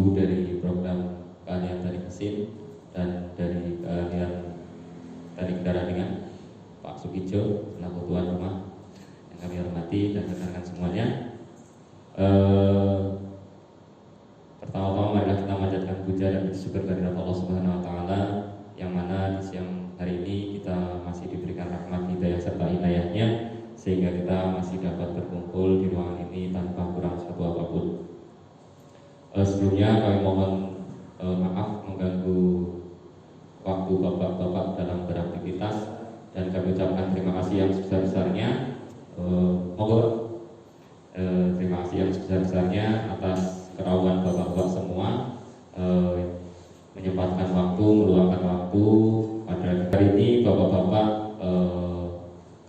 guru dari program keahlian teknik mesin dan dari keahlian teknik kendaraan ringan, Pak Sukijo selaku tuan rumah yang kami hormati dan rekan-rekan semuanya. Pertama-tama marilah kita manjatkan puja dan bersyukur kehadirat Allah Subhanahu wa taala yang mana di siang hari ini kita masih diberikan rahmat, hidayah serta inayahnya sehingga kita masih dapat berkumpul di ruangan ini tanpa kurang satu apapun. Sebelumnya kami mohon maaf mengganggu waktu bapak-bapak dalam beraktivitas dan kami ucapkan terima kasih yang sebesar-besarnya. Terima kasih yang sebesar-besarnya atas kerawan bapak-bapak semua menyempatkan waktu, meluangkan waktu pada hari ini. Bapak-bapak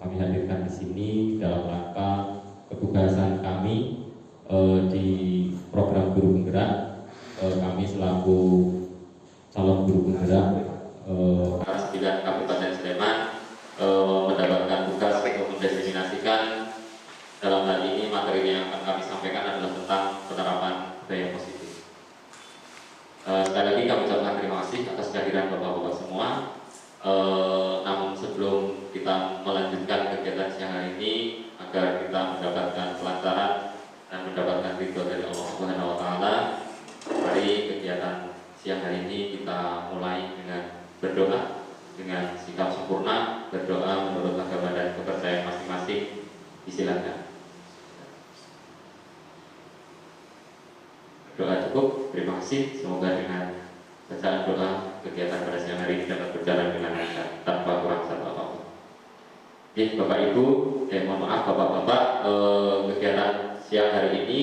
kami hadirkan di sini dalam rangka ketugasan kami di program guru penggerak. Kami selaku calon guru penggerak 9 Kabupaten Sleman mendapatkan tugas untuk mendefinisikan dalam hal ini materi yang akan kami sampaikan adalah tentang penerapan budaya positif. Sekali lagi kami ucapkan terima kasih atas kehadiran bapak-bapak semua. Namun sebelum kita melanjutkan kegiatan siang hari ini agar kita mendapatkan kelancaran dan mendapatkan ridho dari Allah Subhanahu wa taala, mari kegiatan siang hari ini kita mulai dengan berdoa dengan sikap sempurna, berdoa menurut agama dan kepercayaan masing-masing. Silakan. Doa cukup, terima kasih. Semoga dengan bacaan doa kegiatan pada siang hari ini dapat berjalan dengan lancar tanpa kurang satu apapun. Bapak Ibu, mohon maaf Bapak-bapak, kegiatan siang hari ini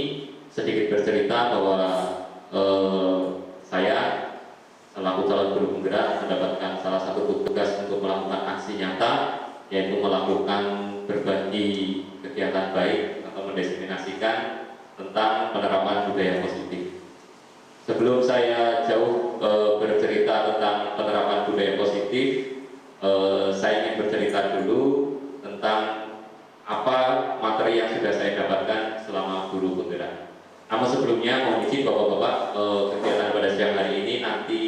sedikit bercerita bahwa saya selaku calon guru penggerak mendapatkan salah satu tugas untuk melakukan aksi nyata, yaitu melakukan berbagi kegiatan baik atau mendiseminasikan tentang penerapan budaya positif. Sebelum saya jauh bercerita tentang penerapan budaya positif, saya ingin bercerita dulu tentang apa materi yang sudah saya dapatkan selama guru penggerak. Namun sebelumnya mohon izin Bapak-bapak, kegiatan pada siang hari ini nanti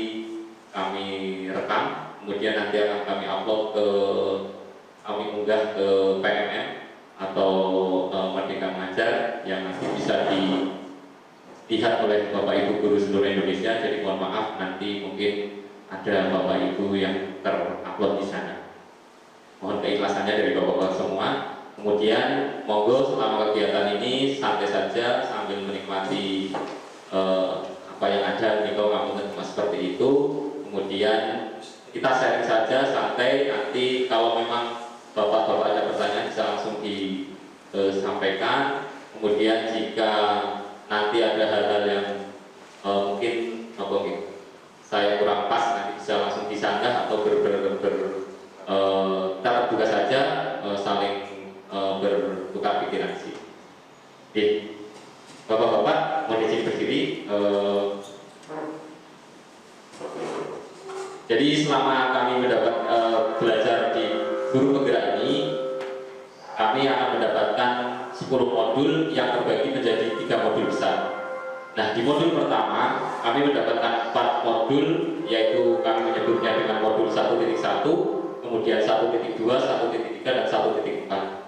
kami rekam, kemudian nanti akan kami upload kami unggah ke PMM atau Merdeka Mengajar yang nanti bisa dilihat oleh Bapak Ibu guru seluruh Indonesia. Jadi mohon maaf nanti mungkin ada Bapak Ibu yang terupload di sana. Mohon keikhlasannya dari Bapak-bapak semua. Kemudian monggo selama kegiatan ini santai saja sambil menikmati apa yang ada di kamu seperti itu. Kemudian kita sharing saja santai. Nanti kalau memang Bapak-bapak ada pertanyaan bisa langsung disampaikan. Kemudian jika nanti ada hal-hal yang mungkin saya kurang pas, nanti bisa langsung disanggah atau terbuka saja, saling bertukar pikiran sih. Bapak-bapak mohon izin berdiri. Jadi selama kami mendapat belajar di guru penggerak ini, kami akan mendapatkan 10 modul yang terbagi menjadi 3 modul besar. Nah, di modul pertama kami mendapatkan 4 modul, yaitu kami menyebutnya dengan modul 1.1, kemudian 1.2, 1.3, dan 1.4.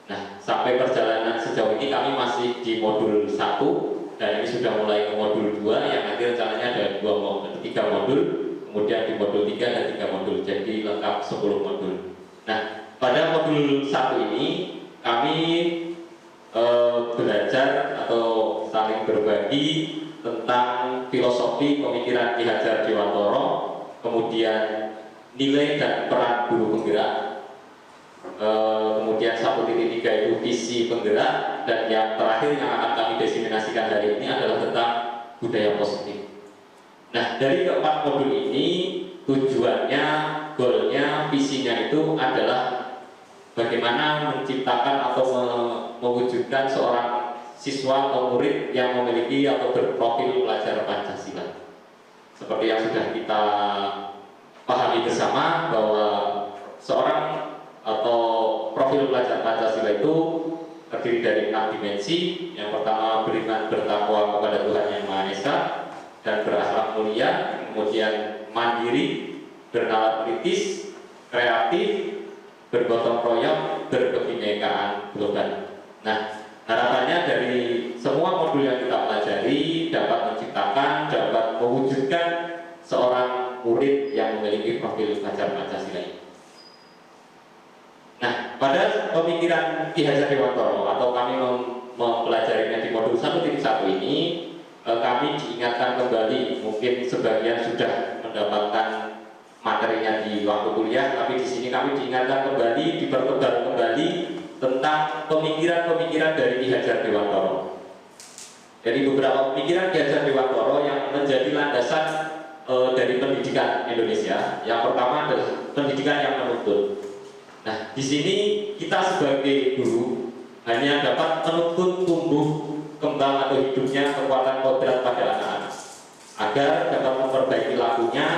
Nah, sampai perjalanan sejauh ini kami masih di modul 1 dan ini sudah mulai ke modul 2 yang nanti rencananya ada 3 modul, kemudian di modul 3 dan 3 modul, jadi lengkap 10 modul. Nah, pada modul 1 ini kami belajar atau saling berbagi tentang filosofi pemikiran Ki Hajar Dewantara, kemudian nilai dan peran guru penggerak, kemudian 1.3 itu visi penggerak, dan yang terakhir yang akan kami diseminasikan hari ini adalah tentang budaya positif. Nah, dari keempat modul ini tujuannya, goalnya, visinya itu adalah bagaimana menciptakan atau mewujudkan seorang siswa atau murid yang memiliki atau berprofil pelajar Pancasila. Seperti yang sudah kita pahami bersama bahwa seorang atau profil pelajar Pancasila itu terdiri dari 6 dimensi. Yang pertama, beriman bertakwa kepada Tuhan Yang Maha Esa. dan berakhlak mulia, kemudian mandiri, bernalar kritis, kreatif, bergotong royong, berkebinekaan global. Nah, harapannya dari semua modul yang kita pelajari dapat menciptakan, dapat mewujudkan seorang murid yang memiliki profil pelajar Pancasila ini. Nah, pada pemikiran Ki Hajar Dewantara atau kami mempelajarinya di modul 1.1 ini, kami diingatkan kembali, mungkin sebagian sudah mendapatkan materinya di waktu kuliah, tapi di sini kami diingatkan kembali, dipertebal kembali tentang pemikiran-pemikiran dari Ki Hajar Dewantara. Jadi beberapa pemikiran Ki Hajar Dewantara yang menjadi landasan dari pendidikan Indonesia. Yang pertama adalah pendidikan yang menuntut. Nah, di sini kita sebagai guru hanya dapat menuntut tumbuh kembang atau hidupnya kekuatan kodrat pada anak-anak agar dapat memperbaiki lakunya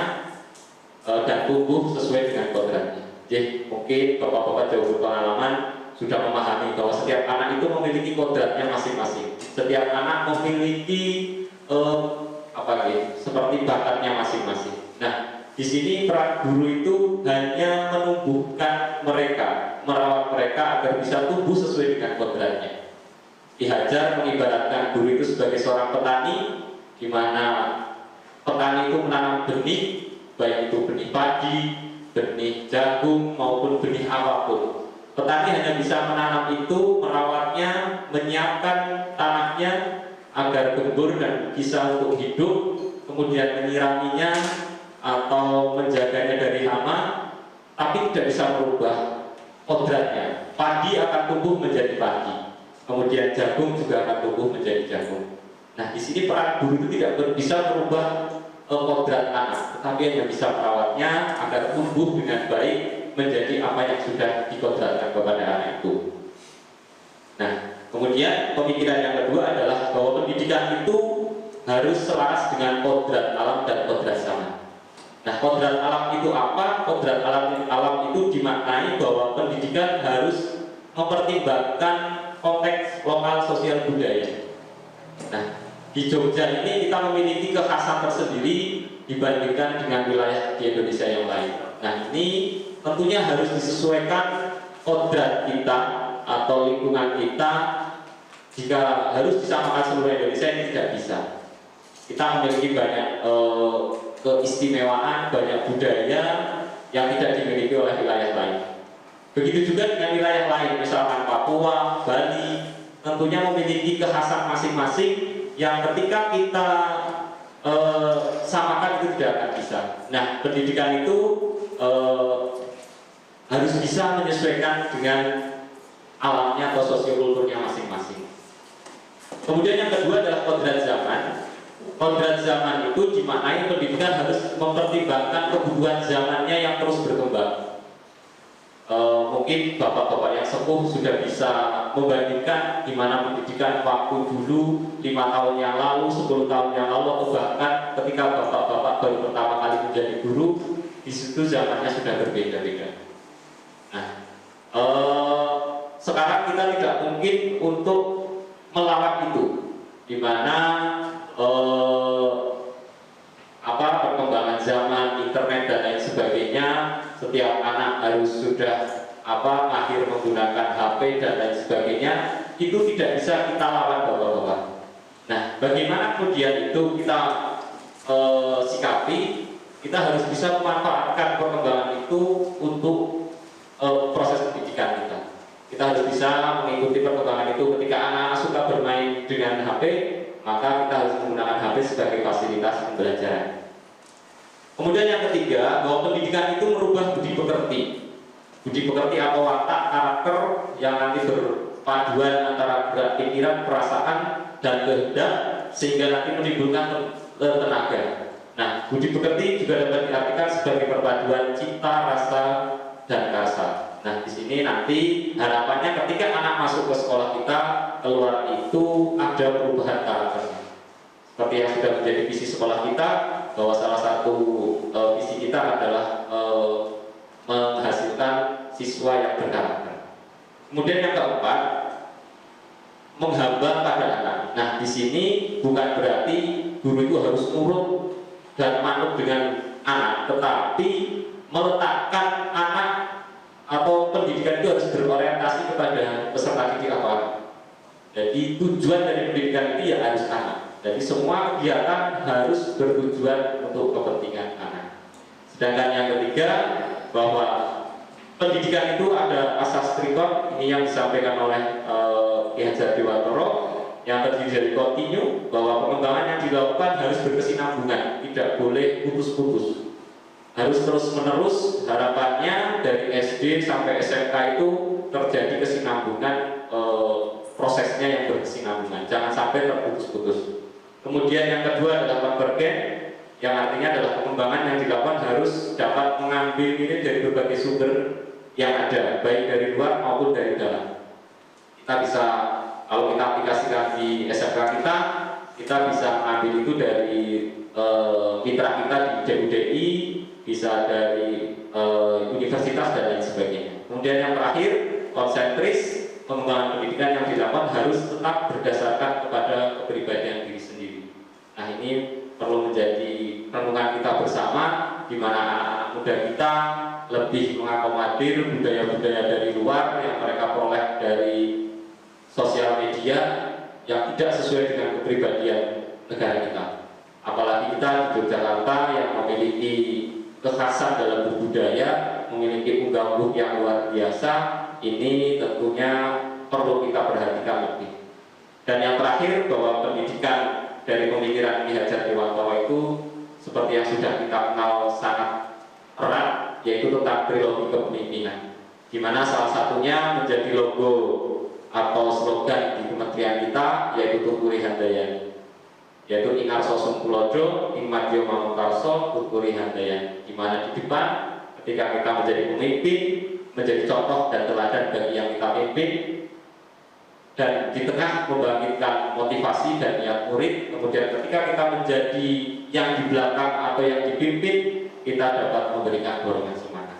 dan tumbuh sesuai dengan kodratnya. Jadi mungkin bapak-bapak jauh berpengalaman sudah memahami bahwa setiap anak itu memiliki kodratnya masing-masing. Setiap anak memiliki seperti bakatnya masing-masing. Nah, di sini peran guru itu hanya menumbuhkan mereka, merawat mereka agar bisa tumbuh sesuai dengan kodratnya. Ki Hajar mengibaratkan guru itu sebagai seorang petani, di mana petani itu menanam benih, baik itu benih padi, benih jagung maupun benih apapun. Petani hanya bisa menanam itu, merawatnya, menyiapkan tanahnya agar gembur dan bisa untuk hidup, kemudian menyiraminya atau menjaganya dari hama, tapi tidak bisa merubah kodratnya. Padi akan tumbuh menjadi padi, kemudian jagung juga akan tumbuh menjadi jagung. Nah, di sini peran guru itu tidak bisa merubah kodrat anak, tetapi hanya bisa merawatnya agar tumbuh dengan baik menjadi apa yang sudah dikodratkan kepada anak itu. Nah, kemudian pemikiran yang kedua adalah bahwa pendidikan itu harus selaras dengan kodrat alam dan kodrat zaman. Nah, kodrat alam itu apa? Kodrat alam itu dimaknai bahwa pendidikan harus mempertimbangkan konteks lokal sosial budaya. Nah, di Jogja ini kita memiliki kekhasan tersendiri dibandingkan dengan wilayah di Indonesia yang lain. Nah, ini tentunya harus disesuaikan kodrat kita atau lingkungan kita. Jika harus disamakan seluruh Indonesia, ini tidak bisa. Kita memiliki banyak keistimewaan, banyak budaya yang tidak dimiliki oleh wilayah lain. Begitu juga dengan wilayah lain, misalkan Papua, Bali, tentunya memiliki kekhasan masing-masing yang ketika kita samakan itu tidak akan bisa. Nah, pendidikan itu harus bisa menyesuaikan dengan alamnya atau sosiokulturnya masing-masing. Kemudian yang kedua adalah kodrat zaman. Kodrat zaman itu dimaknai pendidikan harus mempertimbangkan kebutuhan zamannya yang terus berkembang. Mungkin bapak-bapak yang sepuh sudah bisa membandingkan di mana pendidikan waktu dulu 5 tahun yang lalu, 10 tahun yang lalu, atau bahkan ketika bapak-bapak baru pertama kali menjadi guru, di situ zamannya sudah berbeda-beda. Nah, sekarang kita tidak mungkin untuk melawan itu, di mana perkembangan zaman, internet dan lain sebagainya, setiap anak harus sudah mahir menggunakan HP dan lain sebagainya, itu tidak bisa kita lawan bapak-bapak. Nah, bagaimana kemudian itu kita sikapi? Kita harus bisa memanfaatkan perkembangan itu untuk proses pendidikan kita. Kita harus bisa mengikuti perkembangan itu. Ketika anak-anak suka bermain dengan HP, maka kita harus menggunakan HP sebagai fasilitas pembelajaran. Kemudian yang ketiga, bahwa pendidikan itu merubah budi pekerti. Budi pekerti atau watak karakter yang nanti berpaduan antara gerak pikiran, perasaan, dan kehendak, sehingga nanti menimbulkan tenaga. Nah, budi pekerti juga dapat diartikan sebagai perpaduan cita, rasa, dan karsa. Nah, di sini nanti harapannya ketika anak masuk ke sekolah kita, keluar itu ada perubahan karakternya. Seperti yang sudah menjadi visi sekolah kita, bahwa salah satu visi kita adalah menghasilkan siswa yang berkarakter. Kemudian yang keempat, menghamba pada anak. Nah, di sini bukan berarti guru itu harus nurut dan manut dengan anak, tetapi meletakkan anak atau pendidikan itu harus berorientasi kepada peserta didik atau anak. Jadi tujuan dari pendidikan itu ya harus anak. Jadi semua kegiatan harus bertujuan untuk kepentingan anak. Sedangkan yang ketiga, bahwa pendidikan itu ada asas trikot, ini yang disampaikan oleh Ki Hajar Dewantoro, yang terdiri dari kontinu, bahwa pengembangan yang dilakukan harus berkesinambungan, tidak boleh putus-putus, harus terus-menerus. Harapannya dari SD sampai SMK itu terjadi kesinambungan, prosesnya yang berkesinambungan, jangan sampai terputus-putus. Kemudian yang kedua adalah konvergen, yang artinya adalah pengembangan yang dilakukan harus dapat mengambil ini dari berbagai sumber yang ada, baik dari luar maupun dari dalam. Kita bisa, kalau kita aplikasikan di SMK kita bisa mengambil itu dari mitra kita di DUDI, bisa dari universitas dan lain sebagainya. Kemudian yang terakhir, konsentris, pengembangan pendidikan yang dilakukan harus tetap berdasarkan kepada kepribadian diri sendiri. Nah, ini perlu menjadi renungan kita bersama, di mana anak-anak muda kita lebih mengakomodir budaya-budaya dari luar yang mereka peroleh dari sosial media yang tidak sesuai dengan kepribadian negara kita. Apalagi kita di Yogyakarta yang memiliki kekhasan dalam berbudaya, memiliki unggah-ungguh yang luar biasa, ini tentunya perlu kita perhatikan lebih. Dan yang terakhir, bahwa pendidikan dari pemikiran Ki Hajar Dewantoro itu seperti yang sudah kita kenal sangat erat, yaitu tentang trilogi kepemimpinan, di mana salah satunya menjadi logo atau slogan di kementerian kita, yaitu Tuturi Handayani, yaitu Ingar Sosum Kulojo, Ing Madyo Mamukarso, Tuturi Handayani, di mana di depan ketika kita menjadi pemimpin, menjadi contoh dan teladan bagi yang kita pimpin, dan di tengah membangkitkan motivasi dan niat murid. Kemudian ketika kita menjadi yang di belakang atau yang dipimpin, kita dapat memberikan dorongan semangat.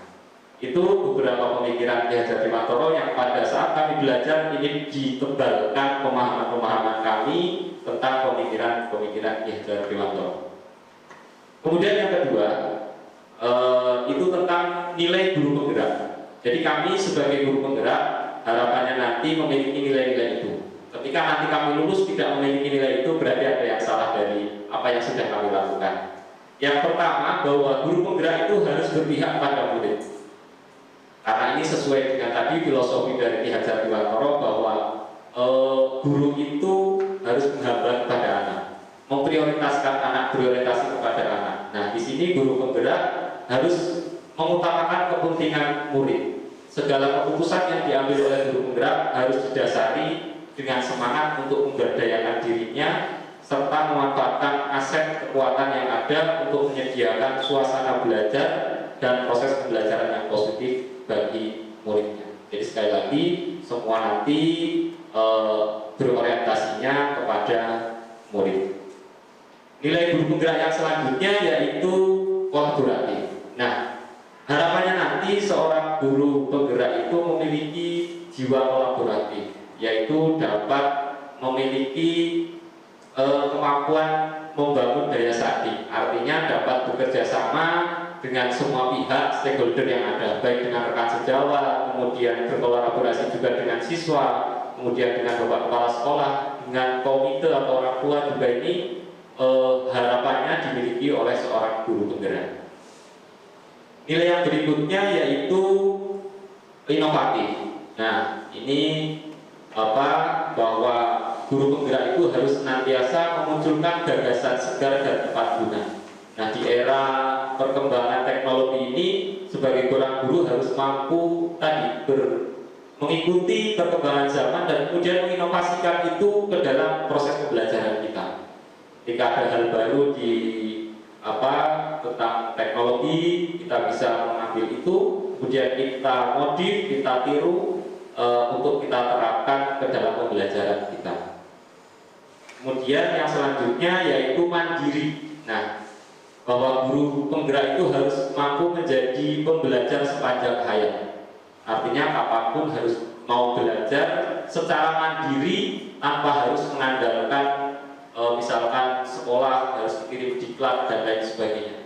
Itu beberapa pemikiran Ki Hajar Dewantoro yang pada saat kami belajar ini ditebalkan pemahaman-pemahaman kami tentang pemikiran-pemikiran Ki Hajar Dewantoro. Kemudian yang kedua, itu tentang nilai guru penggerak. Jadi kami sebagai guru penggerak harapannya nanti memiliki nilai-nilai itu. Ketika nanti kami lulus tidak memiliki nilai itu, berarti ada yang salah dari apa yang sudah kami lakukan. Yang pertama, bahwa guru penggerak itu harus berpihak pada murid. Karena ini sesuai dengan tadi filosofi dari Ki Hajar Dewantoro, bahwa guru itu harus menghamba kepada anak, memprioritaskan anak, berorientasi kepada anak. Nah, di sini guru penggerak harus mengutamakan kepentingan murid. Segala keputusan yang diambil oleh guru penggerak harus didasari dengan semangat untuk memberdayakan dirinya, serta memanfaatkan aset kekuatan yang ada untuk menyediakan suasana belajar dan proses pembelajaran yang positif bagi muridnya. Jadi sekali lagi, semua nanti berorientasinya kepada murid. Nilai guru penggerak yang selanjutnya yaitu kolaboratif. Nah, harapannya nanti seorang guru penggerak itu memiliki jiwa kolaboratif, yaitu dapat memiliki kemampuan membangun daya saing, artinya dapat bekerja sama dengan semua pihak stakeholder yang ada, baik dengan rekan sejawat, kemudian berkolaborasi juga dengan siswa, kemudian dengan bapak kepala sekolah, dengan komite atau orang tua juga. Ini harapannya dimiliki oleh seorang guru penggerak. Nilai yang berikutnya yaitu inovatif. Nah, ini bahwa guru penggerak itu harus senantiasa memunculkan gagasan segar dan tepat guna. Nah, di era perkembangan teknologi ini, sebagai seorang guru harus mampu tadi mengikuti perkembangan zaman dan kemudian menginovasikan itu ke dalam proses pembelajaran kita. Ketika ada hal baru di tentang teknologi, kita bisa mengambil itu, kemudian kita modif, kita tiru untuk kita terapkan ke dalam pembelajaran kita. Kemudian yang selanjutnya yaitu mandiri. Nah, bahwa guru penggerak itu harus mampu menjadi pembelajar sepanjang hayat. Artinya kapanpun harus mau belajar secara mandiri tanpa harus mengandalkan diklat dan lain sebagainya.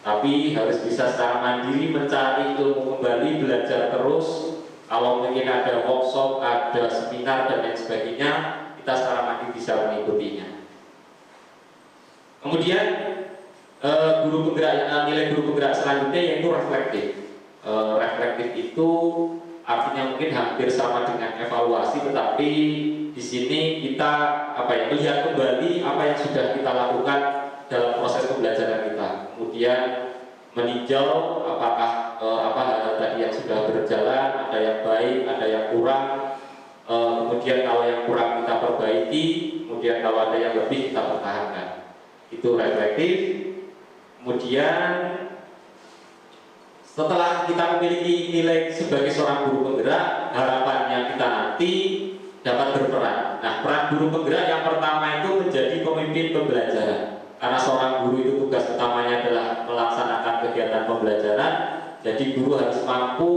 Tapi harus bisa secara mandiri mencari ilmu kembali, belajar terus. Kalau mungkin ada workshop, ada seminar dan lain sebagainya, kita secara mandiri bisa mengikutinya. Kemudian guru penggerak, nilai guru penggerak selanjutnya yaitu reflektif. Reflektif itu artinya mungkin hampir sama dengan evaluasi, tetapi di sini kita melihat kembali apa yang sudah kita lakukan dalam proses pembelajaran kita. Kemudian meninjau apakah hal-hal tadi yang sudah berjalan, ada yang baik, ada yang kurang. Kemudian kalau yang kurang kita perbaiki, kemudian kalau ada yang lebih kita pertahankan. Itu reflektif. Kemudian setelah kita memiliki nilai sebagai seorang guru penggerak, harapannya kita nanti dapat berperan. Nah, peran guru penggerak yang pertama itu menjadi pemimpin pembelajaran. Karena seorang guru itu tugas utamanya adalah melaksanakan kegiatan pembelajaran. Jadi guru harus mampu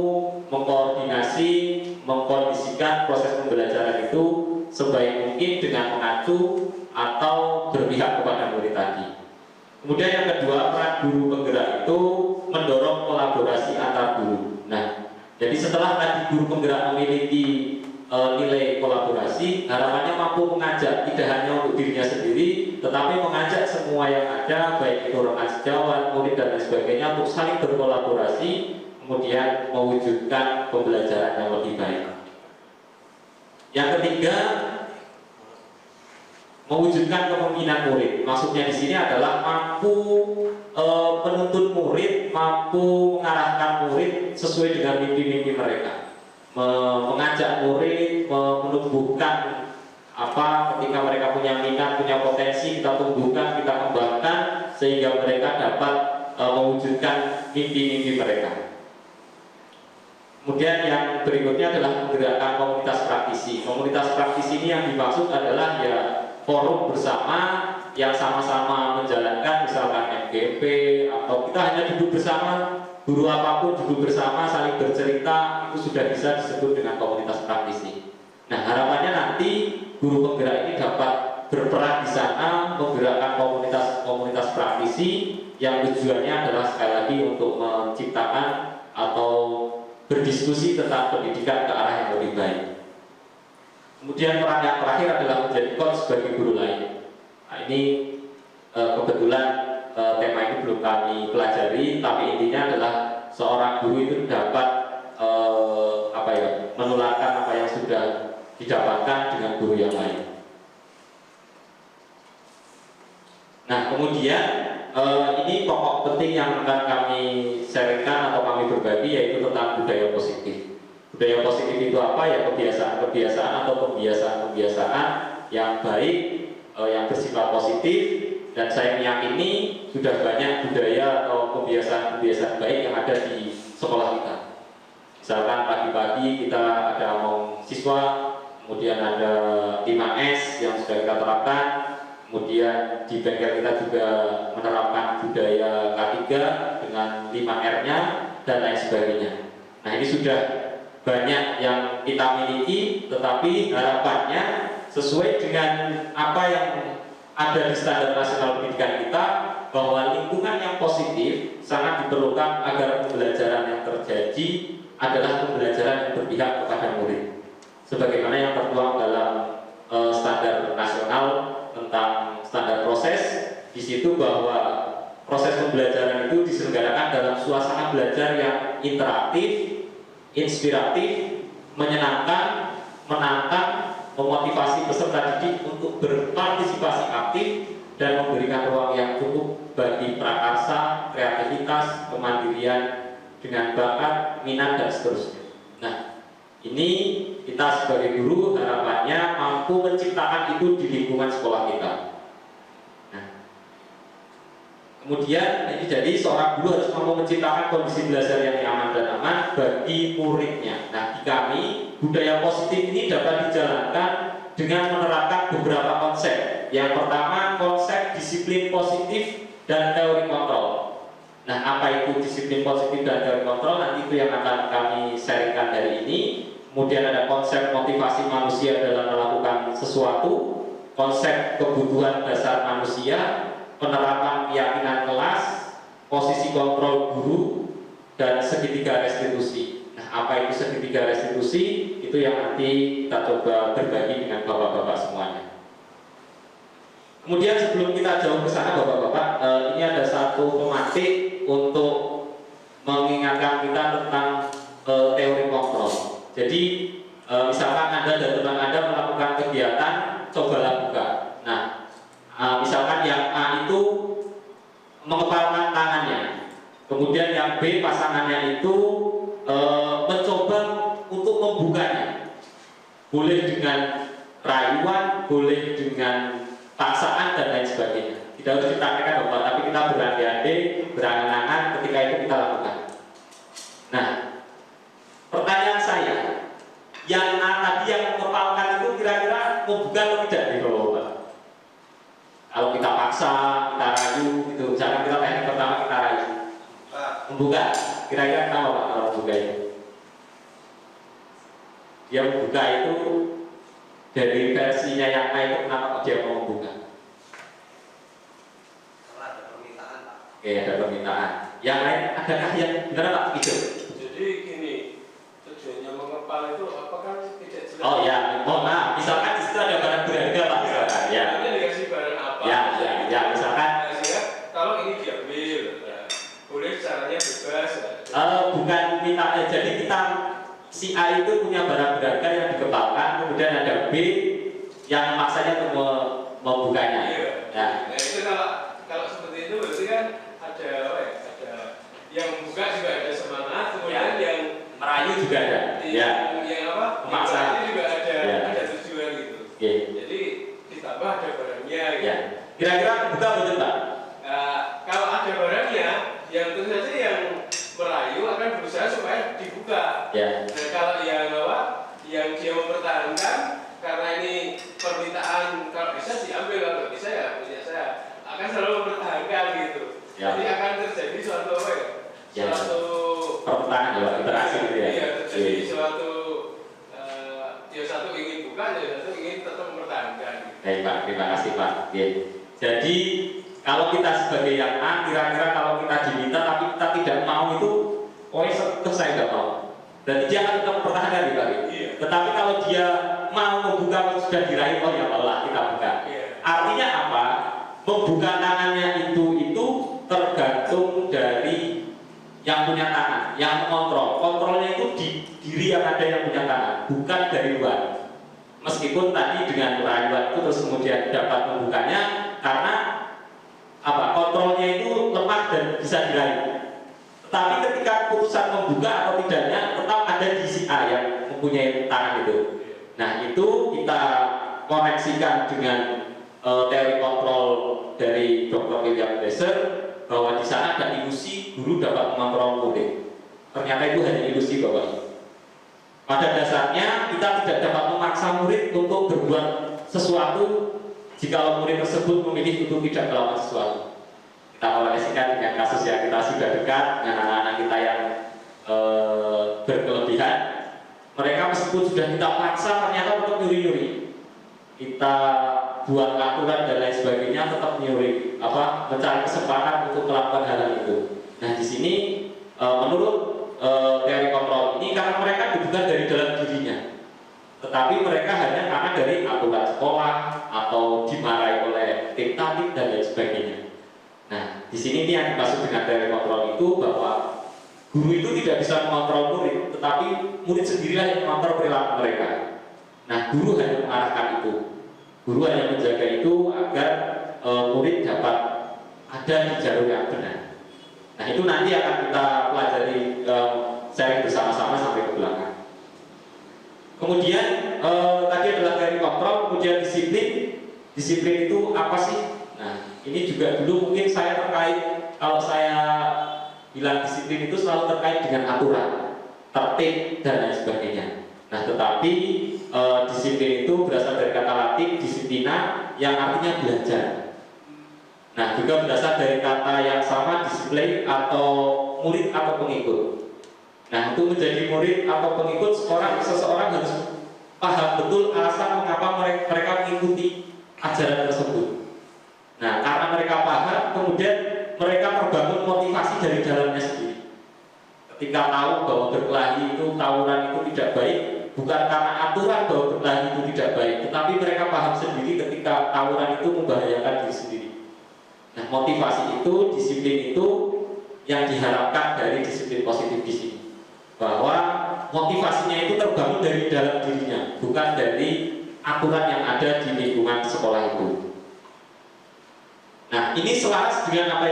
mengkoordinasi, mengkondisikan proses pembelajaran itu sebaik mungkin dengan mengacu atau berpihak kepada murid tadi. Kemudian yang kedua, peran guru penggerak itu mendorong kolaborasi antar guru. Nah, jadi setelah tadi guru penggerak memiliki nilai kolaborasi, harapannya mampu mengajak tidak hanya untuk dirinya sendiri, tetapi mengajak semua yang ada, baik itu rekan sejawat, murid dan lain sebagainya, untuk saling berkolaborasi, kemudian mewujudkan pembelajaran yang lebih baik. Yang ketiga, mewujudkan kepemimpinan murid. Maksudnya di sini adalah mampu menuntun murid, mampu mengarahkan murid sesuai dengan mimpi-mimpi mereka. Mengajak murid, menumbuhkan ketika mereka punya minat, punya potensi, kita tumbuhkan, kita kembangkan sehingga mereka dapat mewujudkan mimpi-mimpi mereka. Kemudian yang berikutnya adalah menggerakkan komunitas praktisi. Komunitas praktisi ini yang dimaksud adalah ya forum bersama yang sama-sama menjalankan, misalkan MGP, atau kita hanya duduk bersama, guru apapun duduk bersama, saling bercerita, itu sudah bisa disebut dengan komunitas praktisi. Nah, harapannya nanti guru penggerak ini dapat berperan di sana, menggerakkan komunitas praktisi yang tujuannya adalah sekali lagi untuk menciptakan atau berdiskusi tentang pendidikan ke arah yang lebih baik. Kemudian peran yang terakhir adalah menjadi coach sebagai guru lain. Nah, ini kebetulan tema ini belum kami pelajari, tapi intinya adalah seorang guru itu dapat menularkan apa yang sudah didapatkan dengan guru yang lain. Nah, kemudian ini pokok penting yang akan kami sharingkan atau kami berbagi, yaitu tentang budaya positif. Budaya positif itu apa? Ya kebiasaan-kebiasaan atau pembiasaan-pembiasaan yang baik, yang bersifat positif. Dan saya meyakini sudah banyak budaya atau kebiasaan-kebiasaan baik yang ada di sekolah kita. Misalkan pagi-pagi kita ada omong siswa, kemudian ada 5S yang sudah kita terapkan, kemudian di bengkel kita juga menerapkan budaya K3 dengan 5R-nya dan lain sebagainya. Nah, ini sudah banyak yang kita miliki, tetapi harapannya sesuai dengan apa yang ada di standar nasional pendidikan kita, bahwa lingkungan yang positif sangat diperlukan agar pembelajaran yang terjadi adalah pembelajaran yang berpihak kepada murid. Sebagaimana yang tertuang dalam standar nasional tentang standar proses, di situ bahwa proses pembelajaran itu diselenggarakan dalam suasana belajar yang interaktif, inspiratif, menyenangkan, menantang, memotivasi peserta didik untuk berpartisipasi aktif dan memberikan ruang yang cukup bagi prakarsa, kreativitas, kemandirian dengan bakat, minat, dan seterusnya. Nah, ini kita sebagai guru harapannya mampu menciptakan itu di lingkungan sekolah kita. Nah, kemudian ini jadi seorang guru harus mampu menciptakan kondisi belajar yang nyaman dan aman bagi muridnya. Nah, di kami budaya positif ini dapat dijalankan dengan menerapkan beberapa konsep. Yang pertama, konsep disiplin positif dan teori kontrol. Nah, apa itu disiplin positif dan teori kontrol? Nanti itu yang akan kami sharingkan hari ini. Kemudian ada konsep motivasi manusia dalam melakukan sesuatu, konsep kebutuhan dasar manusia, penerapan keyakinan kelas, posisi kontrol guru, dan segitiga restitusi. Nah, apa itu segitiga restitusi? Itu yang nanti kita coba berbagi dengan bapak-bapak semuanya. Kemudian sebelum kita jauh ke sana bapak-bapak, ini ada satu pematik untuk mengingatkan kita tentang teori kontrol. Jadi misalkan Anda dan teman Anda melakukan kegiatan, cobalah buka. Nah, misalkan yang A itu mengepalkan tangannya, kemudian yang B pasangannya itu mencoba untuk membukanya. Boleh dengan rayuan, boleh dengan paksaan dan lain sebagainya. Tidak harus dipraktikkan bapak, tapi kita berandai-andai, berangan-angan ketika itu kita lakukan. Nah, pertanyaan saya, yang A tadi yang mengepalkan itu kira-kira membuka atau tidak nih bapak? Kalau kita paksa, kita rayu, gitu. Misalkan kita teknik pertama kita rayu, membuka. Kira-kira kenapa pak kalau membuka itu? Dia membuka itu dari versinya yang A itu kenapa dia mau membuka? Karena ada permintaan pak. Oke, ada permintaan. Yang lain adakah yang benar pak? Gitu. Jadi gini, tujuannya mengepal itu apakah tidak jelas? Oh ya, nah misalkan di situ ada barang berharga pak, misalkan ya. Ini dikasih barang apa? Ya, misalkan. Sehingga kalau ini diambil, boleh caranya bebas. Bukan minta, jadi kita si A itu punya barang berharga yang dikepalkan, kemudian ada B yang maksanya untuk membukanya. Iya. Ya. Nah itu kalau seperti itu berarti kan ada ada yang membuka juga ada semangat, kemudian Ya. yang Merayu juga ada. Ya. yang apa? Memaksa. Ini juga ada Ya. ada tujuan gitu. Oke. Jadi ditambah ada barangnya. Gitu. Ya. Kira-kira buka betul pak? Kalau ada barangnya, yang tentu saja yang merayu akan berusaha supaya dibuka. Ya. Nah, kalau yang apa, yang dia mempertahankan karena ini permintaan, kalau bisa diambil, kalau nggak bisa ya punya saya, akan selalu mempertahankan gitu. Ya. Jadi akan terjadi suatu apa ya? Ya. Suatu Pertentangan ya, interaksi gitu ya. Iya, terjadi Iya. suatu yang satu ingin buka, yang satu ingin tetap mempertahankan. Baik pak, terima kasih pak. Oke. Jadi kalau kita sebagai yang A, kira-kira kalau kita diminta tapi kita tidak mau itu, oh itu saya nggak mau. Berarti dia akan tetap mempertahankan ya pak. Iya. Tetapi kalau dia mau membuka sudah diraih, oh ya Allah kita buka. Iya. Artinya apa? Membuka tangannya itu tergantung dari yang punya tangan, yang mengontrol. Kontrolnya itu di diri yang ada yang punya tangan, bukan dari luar. Meskipun tadi dengan rayuan itu terus kemudian dapat membukanya karena apa? Kontrolnya itu lemah dan bisa diraih. Tetapi ketika keputusan membuka atau tidaknya tetap ada di si A yang mempunyai tangan itu. Nah itu kita koneksikan dengan teori kontrol dari Dr. William Glasser bahwa di sana ada ilusi guru dapat mengontrol murid. Ternyata itu hanya ilusi bapak. Pada dasarnya kita tidak dapat memaksa murid untuk berbuat sesuatu jika murid tersebut memilih untuk tidak melakukan sesuatu. Kita koneksikan dengan kasus yang kita sudah dekat dengan anak-anak kita yang berkelebihan. Mereka meskipun sudah kita paksa ternyata untuk nyuri-nyuri. Kita buat aturan dan lain sebagainya tetap nyuri, mencari kesempatan untuk melakukan hal itu. Nah di sini menurut teori kontrol ini karena mereka bukan dari dalam dirinya, tetapi mereka hanya karena dari aturan sekolah atau dimarahi oleh tim tatip dan lain sebagainya. Nah di sini yang dimaksud dengan teori kontrol itu bahwa guru itu tidak bisa mengontrol murid, tetapi murid sendirilah yang mengontrol perilaku mereka. Nah guru hanya mengarahkan itu. Guru hanya menjaga itu agar murid dapat ada di jalur yang benar. Nah itu nanti akan kita pelajari sharing bersama-sama sampai ke belakang. Kemudian tadi adalah teori kontrol, kemudian disiplin. Disiplin itu apa sih? Nah ini juga dulu mungkin saya terkait, kalau saya bilang disiplin itu selalu terkait dengan aturan, tertib dan lain sebagainya. Nah tetapi disiplin itu berasal dari kata Latin disiplina yang artinya belajar. Nah juga berasal dari kata yang sama display atau murid atau pengikut. Nah untuk menjadi murid atau pengikut seseorang harus paham betul alasan mengapa mereka mengikuti ajaran tersebut. Nah karena mereka paham termotivasi dari dalamnya sendiri. Ketika tahu bahwa berkelahi itu, tawuran itu tidak baik, bukan karena aturan bahwa berkelahi itu tidak baik, tetapi mereka paham sendiri ketika tawuran itu membahayakan diri sendiri. Nah, motivasi itu, disiplin itu yang diharapkan dari disiplin positif di sini. Bahwa motivasinya itu terbangun dari dalam dirinya, bukan dari aturan yang ada di lingkungan sekolah itu. Nah, ini selaras dengan apa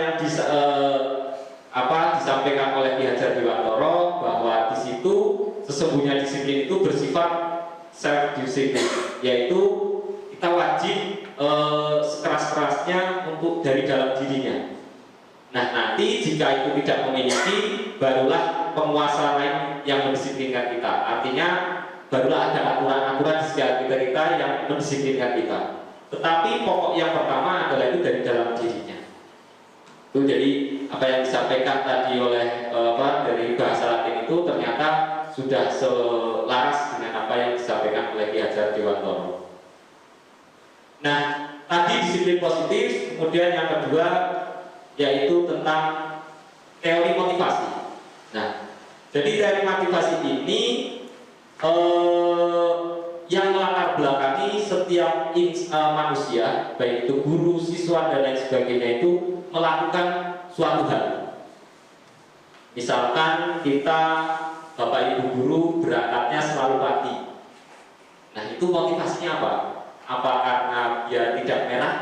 yang disampaikan oleh Ki Hajar Dewantoro, bahwa di situ sesungguhnya disiplin itu bersifat self disiplin, yaitu kita wajib sekeras-kerasnya untuk dari dalam dirinya. Nah, nanti jika itu tidak memiliki, barulah penguasa lain yang mendisiplinkan kita. Artinya barulah ada aturan-aturan di sekitar kita yang mendisiplinkan kita. Tetapi pokok yang pertama adalah itu dari dalam dirinya. Itu jadi apa yang disampaikan tadi oleh dari bahasa Latin itu ternyata sudah selaras dengan apa yang disampaikan oleh Ki Hajar Dewantoro. Nah, tadi disiplin positif, kemudian yang kedua yaitu tentang teori motivasi. Nah, jadi teori motivasi ini yang melatar belakangi setiap manusia, baik itu guru, siswa dan lain sebagainya, itu melakukan suatu hal. Misalkan kita Bapak Ibu guru berangkatnya selalu pagi. Nah, itu motivasinya apa? Apa karena biar tidak merah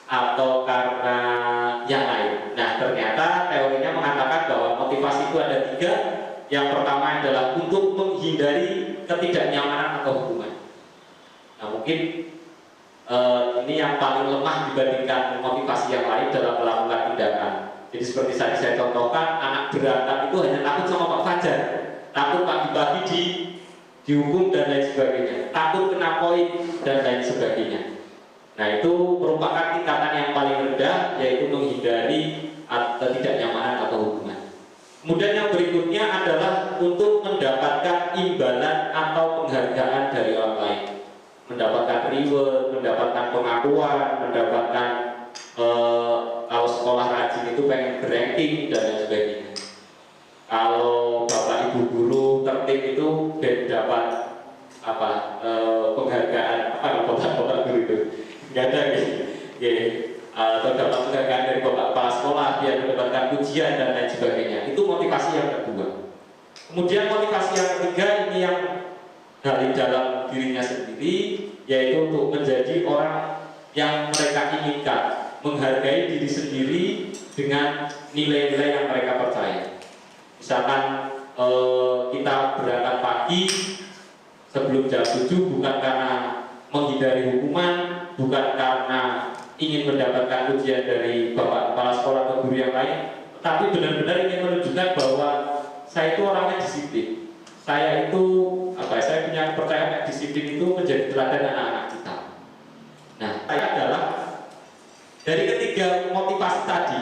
atau karena yang lain? Nah, ternyata teorinya mengatakan bahwa motivasi itu ada 3. Yang pertama adalah untuk menghindari ketidaknyamanan atau hukuman. Nah, mungkin ini yang paling lemah dibandingkan motivasi yang lain dalam melakukan tindakan. Jadi seperti tadi saya contohkan, anak berangkat itu hanya takut sama Pak Fajar, takut pagi-pagi dihukum dan lain sebagainya, takut kena poin dan lain sebagainya. Nah, itu merupakan tingkatan yang paling rendah, yaitu menghindari ketidaknyamanan atau hukuman. Kemudian yang berikutnya adalah untuk mendapatkan imbalan atau penghargaan dari orang lain, mendapatkan reward, mendapatkan pengakuan, mendapatkan kalau sekolah rajin itu pengen ranking dan lain sebagainya. Kalau Bapak Ibu guru tertib itu dapat penghargaan Bapak guru itu nggak ada gitu. Atau dapat penghargaan dari Bapak Kepala Sekolah, dia mendapatkan pujian dan lain sebagainya. Itu motivasi yang kedua. Kemudian motivasi yang ketiga ini yang dari dalam dirinya sendiri, yaitu untuk menjadi orang yang mereka inginkan, menghargai diri sendiri dengan nilai-nilai yang mereka percaya. Misalkan kita berangkat pagi sebelum jam 7 bukan karena menghindari hukuman, bukan karena ingin mendapatkan pujian dari Bapak Kepala Sekolah atau guru yang lain, tapi benar-benar ingin menunjukkan bahwa saya itu orangnya disiplin. Saya itu saya punya kepercayaan disiplin itu menjadi teladan anak-anak kita. Nah, saya adalah dari ketiga motivasi tadi,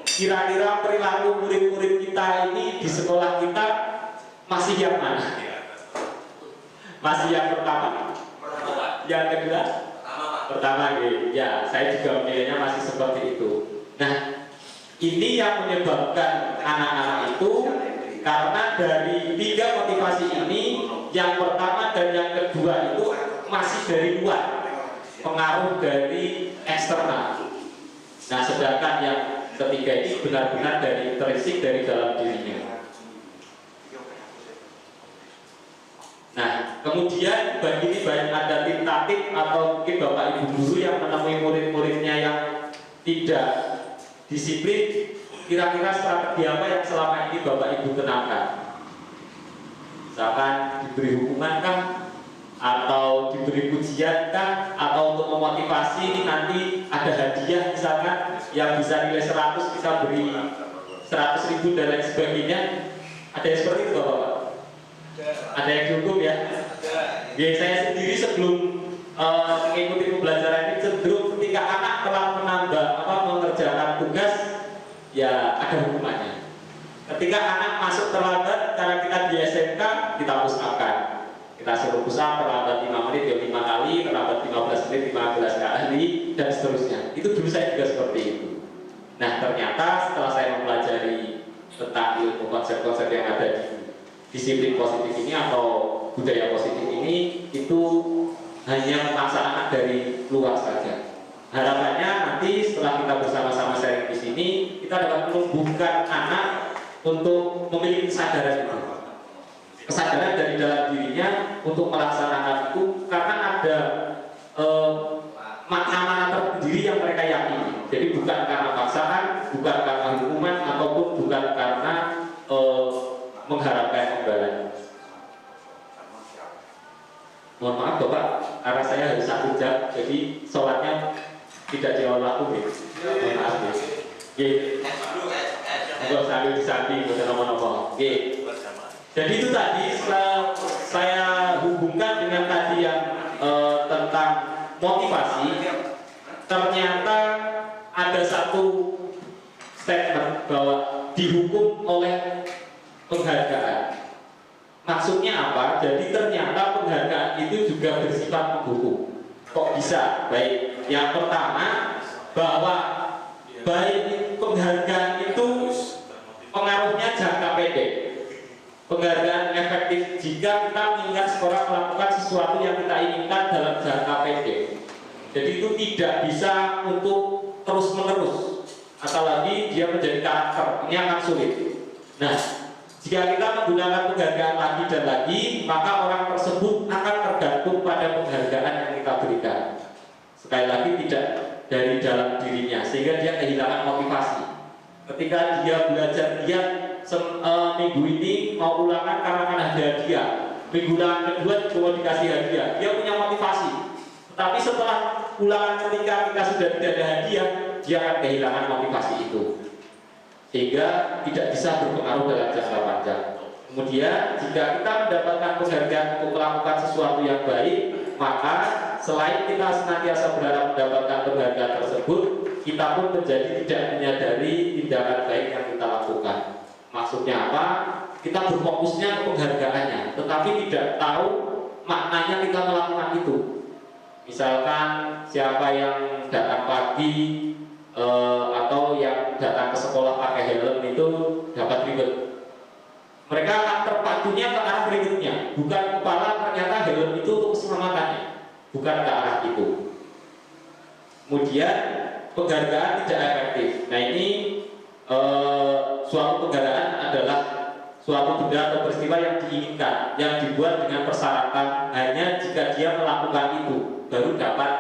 kira-kira perilaku murid-murid kita ini di sekolah kita masih yang mana? Masih yang pertama? Yang kedua? Pertama, ya, saya juga menilainya masih seperti itu. Nah, ini yang menyebabkan anak-anak itu karena dari 3 motivasi ini, yang pertama dan yang kedua itu masih dari luar, pengaruh dari eksternal. Nah, sedangkan yang ketiga ini benar-benar dari intrinsik dari dalam dirinya. Nah, kemudian bagi ini banyak ada tim tatip atau mungkin Bapak Ibu guru yang menemui murid-muridnya yang tidak disiplin, kira-kira strategi apa yang selama ini Bapak Ibu terapkan? Misalkan diberi hukuman kah? Atau diberi pujian kah? Atau untuk memotivasi ini nanti ada hadiah misalkan yang bisa nilai 100 kita beri 100.000 dan lain sebagainya. Ada yang seperti itu Bapak? Ada yang dihukum ya? Ya, saya sendiri sebelum mengikuti pembelajaran ini cenderung ketika anak telah mengerjakan tugas, ya ada hukumannya. Ketika anak masuk terlambat karena kita di SMK, kita pusapkan. Kita suruh pusap terlambat 5 menit ya 5 kali, terlambat 15 menit 15 kali dan seterusnya. Itu dulu saya juga seperti itu. Nah, ternyata setelah saya mempelajari tentang ilmu konsep-konsep yang ada di disiplin positif ini atau budaya positif ini, itu hanya memaksa anak dari luar saja. Harapannya nanti setelah kita bersama-sama sharing di sini, kita dapat menumbuhkan anak untuk memiliki kesadaran itu. Kesadaran dari dalam dirinya untuk melaksanakan itu karena ada makna-makna tersendiri yang mereka yakini. Jadi bukan karena paksaan, bukan karena hukuman, ataupun bukan karena mengharapkan imbalan. Mohon maaf Bapak, karena saya harus 1 jam, jadi sholatnya tidak jauh laku ya. Mohon maaf ya. Enggak sambil disamping, bukan nomor-nomor. Jadi itu tadi setelah saya hubungkan dengan tadi yang tentang motivasi, ternyata ada satu statement bahwa dihukum oleh penghargaan. Maksudnya apa? Jadi ternyata penghargaan itu juga bersifat menghukum. Kok bisa? Baik, yang pertama bahwa baik penghargaan itu pengaruhnya jangka pendek. Penghargaan efektif jika kita mengingat seorang melakukan sesuatu yang kita inginkan dalam jangka pendek. Jadi itu tidak bisa untuk terus menerus, apalagi dia menjadi karakter, ini akan sulit. Nah, jika kita menggunakan penghargaan lagi dan lagi, maka orang tersebut akan tergantung pada penghargaan yang kita berikan. Sekali lagi tidak dari dalam dirinya, sehingga dia kehilangan motivasi. Ketika dia belajar giat, minggu ini mau ulangan karena ada hadiah, minggu kedua juga dikasih hadiah, dia punya motivasi. Tetapi setelah ulangan ketika kita sudah tidak ada hadiah, dia akan kehilangan motivasi itu, sehingga tidak bisa berpengaruh dalam jangka panjang. Kemudian jika kita mendapatkan penghargaan untuk melakukan sesuatu yang baik, maka selain kita senantiasa berharap mendapatkan penghargaan tersebut, kita pun menjadi tidak menyadari tindakan baik yang kita lakukan. Maksudnya apa? Kita berfokusnya ke penghargaannya, tetapi tidak tahu maknanya kita melakukan itu. Misalkan siapa yang datang pagi atau yang datang ke sekolah pakai helm itu dapat reward. Mereka akan terpacunya ke arah berikutnya, bukan kepala ternyata helm itu untuk keselamatannya, bukan ke arah itu. Kemudian penghargaan tidak efektif. Nah ini suatu penghargaan adalah suatu benda atau peristiwa yang diinginkan, yang dibuat dengan persyaratan hanya jika dia melakukan itu baru dapat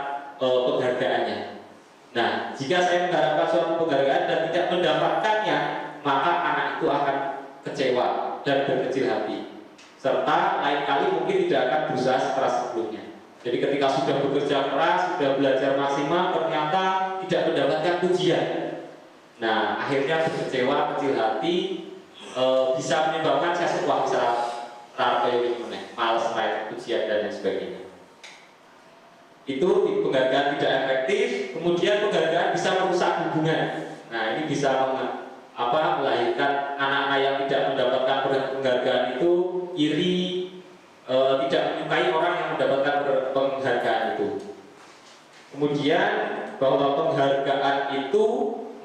penghargaannya. Nah, jika saya mengharapkan suatu penghargaan dan tidak mendapatkannya, maka anak itu akan kecewa dan berkecil hati, serta lain kali mungkin tidak akan berusaha sekeras sebelumnya. Jadi ketika sudah bekerja keras, sudah belajar maksimal, ternyata tidak mendapatkan pujian. Nah, akhirnya berkecewa, kecil hati, bisa menyebabkan saya wah bisa males meraih pujian dan lain sebagainya. Itu penghargaan tidak efektif. Kemudian penghargaan bisa merusak hubungan. Nah, ini bisa melahirkan anak-anak yang tidak mendapatkan penghargaan itu iri, tidak menyukai orang yang mendapatkan penghargaan itu. Kemudian bahwa penghargaan itu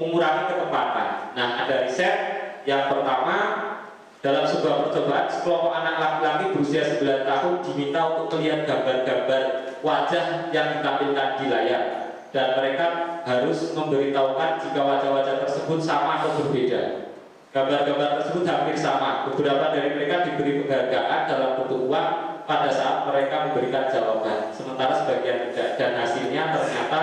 mengurangi ketepatan. Nah, ada riset yang pertama, dalam sebuah percobaan sekelompok anak laki-laki berusia 9 tahun diminta untuk melihat gambar-gambar wajah yang ditampilkan di layar, dan mereka harus memberitahukan jika wajah-wajah tersebut sama atau berbeda. Gambar-gambar tersebut hampir sama. Beberapa dari mereka diberi penghargaan dalam bentuk uang pada saat mereka memberikan jawaban, sementara sebagian tidak. Dan hasilnya ternyata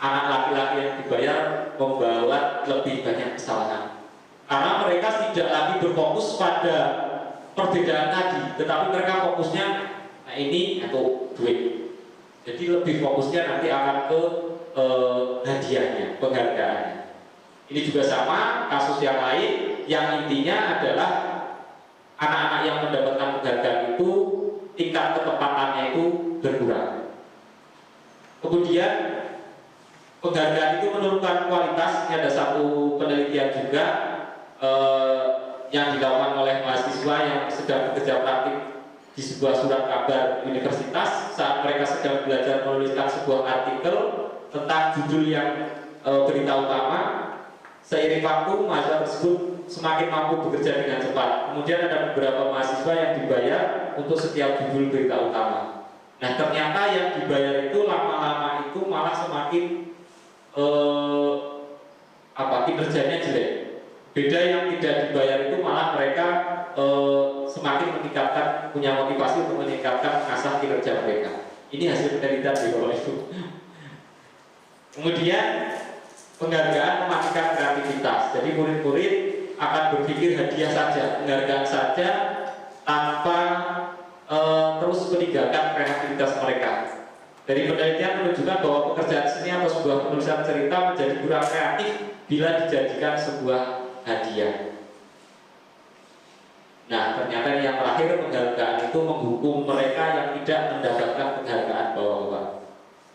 anak laki-laki yang dibayar membawa lebih banyak kesalahan, karena mereka tidak lagi berfokus pada perbedaan tadi, tetapi mereka fokusnya ini atau duit. Jadi lebih fokusnya nanti akan ke hadiahnya, penghargaannya. Ini juga sama kasus yang lain, yang intinya adalah anak-anak yang mendapatkan penghargaan itu tingkat ketepatannya itu berkurang. Kemudian penghargaan itu menurunkan kualitas. Ini ada satu penelitian juga yang dilakukan oleh mahasiswa yang sedang bekerja praktik di sebuah surat kabar universitas saat mereka sedang belajar menuliskan sebuah artikel tentang judul yang berita utama. Seiring waktu, mahasiswa tersebut semakin mampu bekerja dengan cepat. Kemudian ada beberapa mahasiswa yang dibayar untuk setiap judul berita utama. Nah, ternyata yang dibayar itu lama-lama itu malah semakin kinerjanya jelek. Beda yang tidak dibayar itu malah mereka semakin meningkatkan, punya motivasi untuk meningkatkan mengasah kinerja mereka. Ini hasil penelitian di bawah itu. Kemudian penghargaan mematikan kreativitas. Jadi murid-murid akan berpikir hadiah saja, penghargaan saja tanpa terus meninggalkan kreativitas mereka. Dari penelitian menunjukkan bahwa pekerjaan seni atau sebuah penulisan cerita menjadi kurang kreatif bila dijanjikan sebuah hadiah. Nah, ternyata yang terakhir, penghargaan itu menghukum mereka yang tidak mendapatkan penghargaan Bapak-bapak.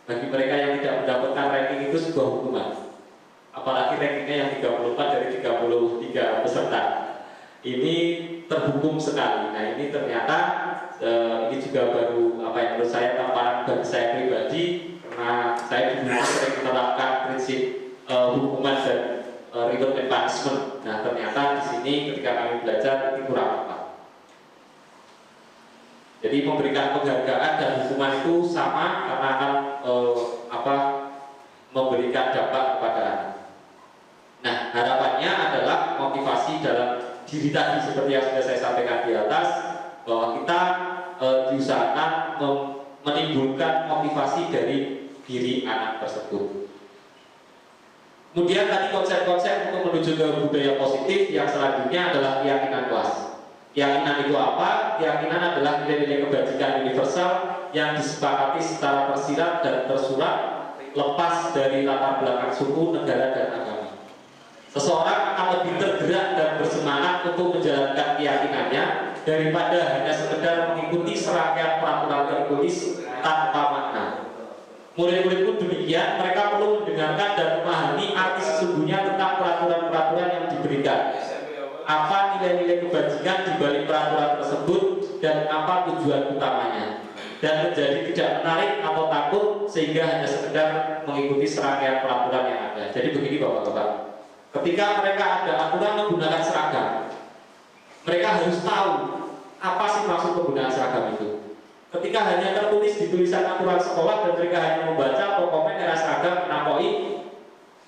Bagi mereka yang tidak mendapatkan ranking itu sebuah hukuman. Apalagi rankingnya yang 34 dari 33 peserta. Ini terhukum sekali. Nah, ini ternyata ini juga baru yang menurut saya tamparan bagi saya pribadi, karena saya dulu sering menerapkan prinsip hukuman dan reward and punishment. Nah, ternyata di sini ketika kami belajar itu kurang tepat. Jadi memberikan penghargaan dan hukuman itu sama karena akan memberikan dampak kepada anak. Nah, harapannya adalah motivasi dalam diri tadi seperti yang sudah saya sampaikan di atas, bahwa kita diusahakan menimbulkan motivasi dari diri anak tersebut. Kemudian tadi konsep-konsep untuk menuju ke budaya positif yang selanjutnya adalah keyakinan kelas. Keyakinan itu apa? Keyakinan adalah nilai-nilai kebajikan universal yang disepakati secara tersirat dan tersurat, lepas dari latar belakang suku, negara, dan agama. Seseorang akan lebih tergerak dan bersemangat untuk menjalankan keyakinannya daripada hanya sekedar mengikuti serangkaian peraturan tertulis tanpa makna. Murid-murid pun demikian, mereka perlu mendengarkan dan memahami arti sesungguhnya tentang peraturan-peraturan yang diberikan. Apa nilai-nilai kebajikan di balik peraturan tersebut dan apa tujuan utamanya, dan menjadi tidak menarik atau takut sehingga hanya sekedar mengikuti serangkaian peraturan yang ada. Jadi begini Bapak-bapak, ketika mereka ada aturan menggunakan seragam, mereka harus tahu apa sih maksud penggunaan seragam itu. Ketika hanya tertulis di tulisan aturan sekolah dan mereka hanya membaca atau komen era seragam menampoi,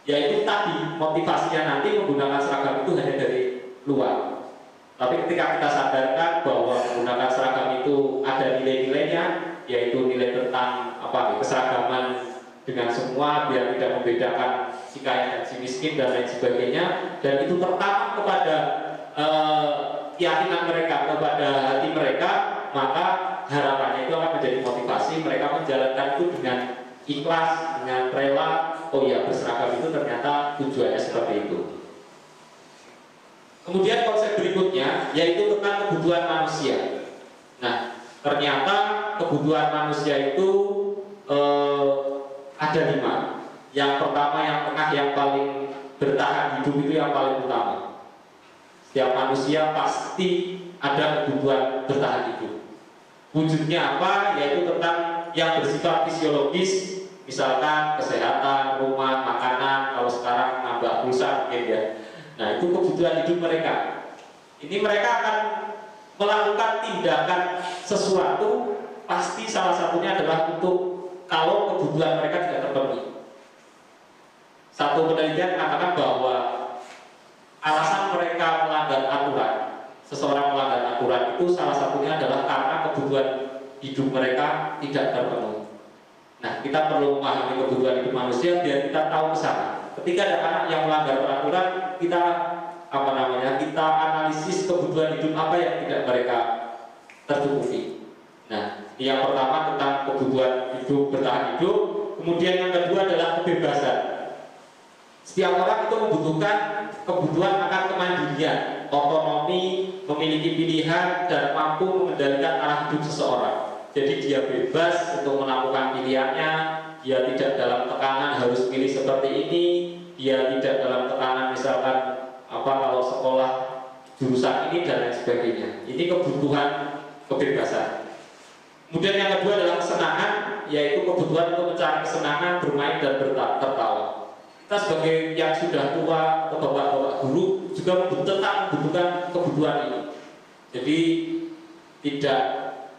yaitu tadi motivasinya nanti menggunakan seragam itu hanya dari luar. Tapi ketika kita sadarkan bahwa menggunakan seragam itu ada nilai-nilainya, yaitu nilai tentang keseragaman dengan semua biar tidak membedakan si kaya dan si miskin dan lain sebagainya, dan itu tertanam kepada keyakinan mereka, kepada hati mereka, maka harapannya itu akan menjadi motivasi mereka menjalankan itu dengan ikhlas, dengan rela. Oh ya, berseragam itu ternyata tujuannya seperti itu. Kemudian konsep berikutnya yaitu tentang kebutuhan manusia. Nah, ternyata kebutuhan manusia itu ada 5. Yang pertama, yang tengah, yang paling bertahan hidup itu yang paling utama. Setiap manusia pasti ada kebutuhan bertahan hidup. Wujudnya apa? Yaitu tentang yang bersifat fisiologis, misalkan kesehatan, rumah, makanan, kalau sekarang nambah pulsa mungkin ya. Nah, itu kebutuhan hidup mereka. Ini mereka akan melakukan tindakan sesuatu, pasti salah satunya adalah untuk kalau kebutuhan mereka tidak terpenuhi. Satu penelitian mengatakan bahwa alasan mereka melanggar aturan, seseorang melanggar aturan itu salah satunya adalah karena kebutuhan hidup mereka tidak terpenuhi. Nah, kita perlu memahami kebutuhan hidup manusia biar kita tahu ke sana. Ketika ada anak yang melanggar peraturan, kita kita analisis kebutuhan hidup apa yang tidak mereka tercukupi. Nah, yang pertama tentang kebutuhan hidup, bertahan hidup. Kemudian yang kedua adalah kebebasan. Setiap orang itu membutuhkan kebutuhan akan kemandirian, otonomi, memiliki pilihan, dan mampu mengendalikan arah hidup seseorang. Jadi dia bebas untuk melakukan pilihannya, dia tidak dalam tekanan harus pilih seperti ini, dia tidak dalam tekanan misalkan kalau sekolah jurusan ini dan lain sebagainya. Ini kebutuhan kebebasan. Kemudian yang kedua adalah kesenangan, yaitu kebutuhan untuk mencari kesenangan, bermain dan tertawa. kita sebagai yang sudah tua atau bapak-bapak guru juga tetap membutuhkan kebutuhan ini. Jadi tidak